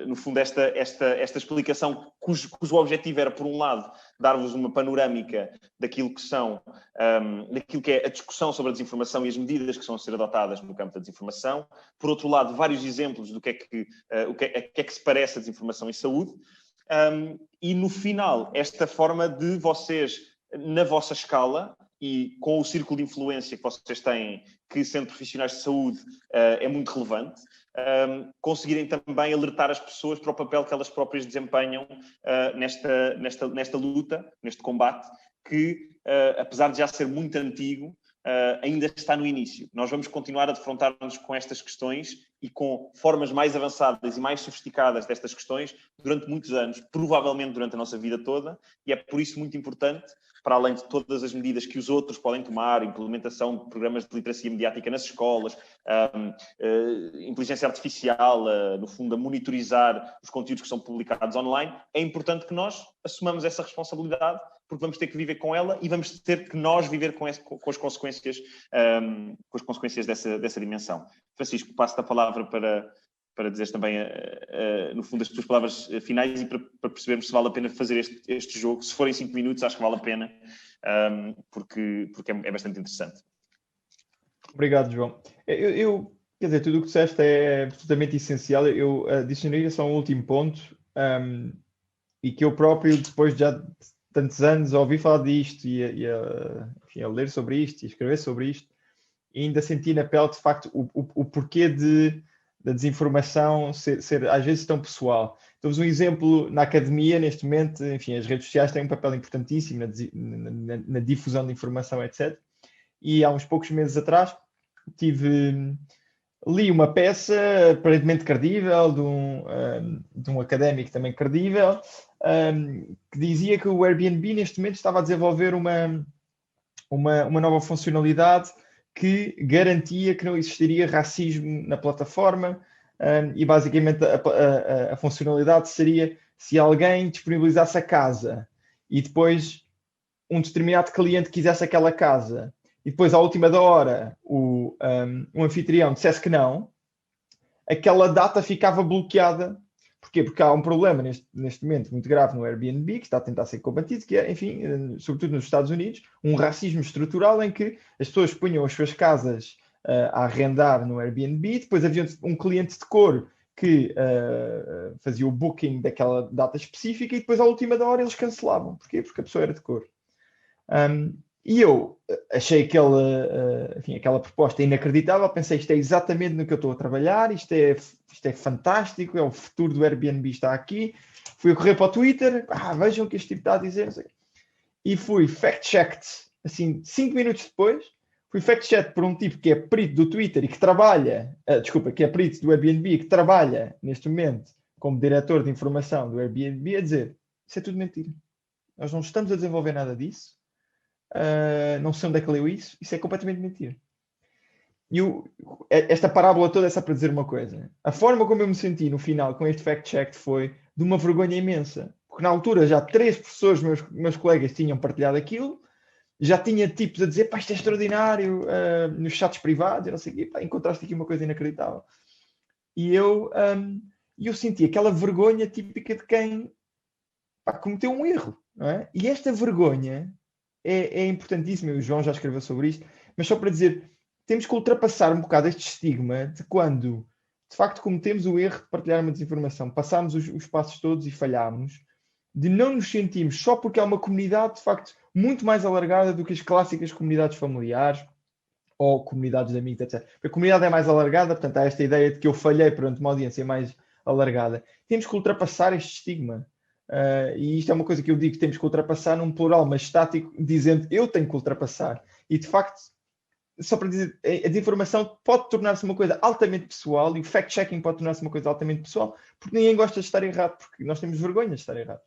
no fundo, esta explicação cujo objetivo era, por um lado, dar-vos uma panorâmica daquilo que é a discussão sobre a desinformação e as medidas que estão a ser adotadas no campo da desinformação. Por outro lado, vários exemplos do que é que se parece a desinformação em saúde. E, no final, esta forma de vocês, na vossa escala, e com o círculo de influência que vocês têm, que sendo profissionais de saúde é muito relevante, conseguirem também alertar as pessoas para o papel que elas próprias desempenham nesta luta, neste combate, que apesar de já ser muito antigo, ainda está no início. Nós vamos continuar a defrontar-nos com estas questões e com formas mais avançadas e mais sofisticadas destas questões durante muitos anos, provavelmente durante a nossa vida toda, e é por isso muito importante, para além de todas as medidas que os outros podem tomar, implementação de programas de literacia mediática nas escolas, inteligência artificial, no fundo, a monitorizar os conteúdos que são publicados online, é importante que nós assumamos essa responsabilidade, porque vamos ter que viver com ela e vamos ter que nós viver com as consequências dessa dimensão. Francisco, passo-te a palavra para dizeres também, no fundo, as tuas palavras finais e para percebermos se vale a pena fazer este jogo. Se forem 5 minutos, acho que vale a pena, porque é bastante interessante. Obrigado, João. Quer dizer, tudo o que disseste é absolutamente essencial. Eu adicionaria só um último ponto, e que eu próprio, depois de já tantos anos, ouvi falar disto enfim, a ler sobre isto e escrever sobre isto, e ainda senti na pele, de facto, o porquê da desinformação ser às vezes tão pessoal. Temos um exemplo na academia, neste momento, enfim, as redes sociais têm um papel importantíssimo na difusão de informação, etc. E há uns poucos meses atrás li uma peça aparentemente credível de um académico também credível, que dizia que o Airbnb neste momento estava a desenvolver uma nova funcionalidade que garantia que não existiria racismo na plataforma, e basicamente a funcionalidade seria se alguém disponibilizasse a casa e depois um determinado cliente quisesse aquela casa e depois, à última da hora, o anfitrião dissesse que não, aquela data ficava bloqueada. Porquê? Porque há um problema neste momento muito grave no Airbnb, que está a tentar ser combatido, que é, enfim, sobretudo nos Estados Unidos, um racismo estrutural em que as pessoas punham as suas casas a arrendar no Airbnb, depois havia um cliente de cor que fazia o booking daquela data específica e depois, à última da hora, eles cancelavam. Porquê? Porque a pessoa era de cor. E eu achei aquela proposta inacreditável, pensei, isto é exatamente no que eu estou a trabalhar, isto é fantástico, é o futuro do Airbnb, está aqui. Fui a correr para o Twitter, vejam o que este tipo está a dizer, não sei. E fui fact-checked, assim, 5 minutos depois, fui fact-checked por um tipo que é perito do Twitter e que trabalha, que é perito do Airbnb e que trabalha, neste momento, como diretor de informação do Airbnb, a dizer, isso é tudo mentira. Nós não estamos a desenvolver nada disso. Não sei onde é que leu isso é completamente mentira. E esta parábola toda é só para dizer uma coisa. A forma como eu me senti no final com este fact-check foi de uma vergonha imensa. Porque na altura já 3 professores, meus colegas, tinham partilhado aquilo, já tinha tipos a dizer, isto é extraordinário, nos chats privados, eu não sei o quê, encontraste aqui uma coisa inacreditável. E eu senti aquela vergonha típica de quem cometeu um erro, não é? E esta vergonha é importantíssimo, o João já escreveu sobre isto, mas só para dizer, temos que ultrapassar um bocado este estigma de quando, de facto, cometemos o erro de partilhar uma desinformação, passámos os passos todos e falhámos, de não nos sentirmos só porque há uma comunidade, de facto, muito mais alargada do que as clássicas comunidades familiares ou comunidades de amigos, etc. A comunidade é mais alargada, portanto, há esta ideia de que eu falhei perante uma audiência mais alargada. Temos que ultrapassar este estigma. E isto é uma coisa que eu digo que temos que ultrapassar num plural estático, dizendo eu tenho que ultrapassar. E de facto, só para dizer, a desinformação pode tornar-se uma coisa altamente pessoal e o fact-checking pode tornar-se uma coisa altamente pessoal, porque ninguém gosta de estar errado, porque nós temos vergonha de estar errado.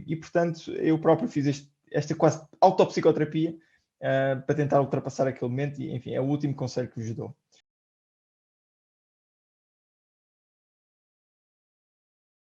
E portanto, eu próprio fiz esta quase autopsicoterapia para tentar ultrapassar aquele momento e, enfim, é o último conselho que vos dou.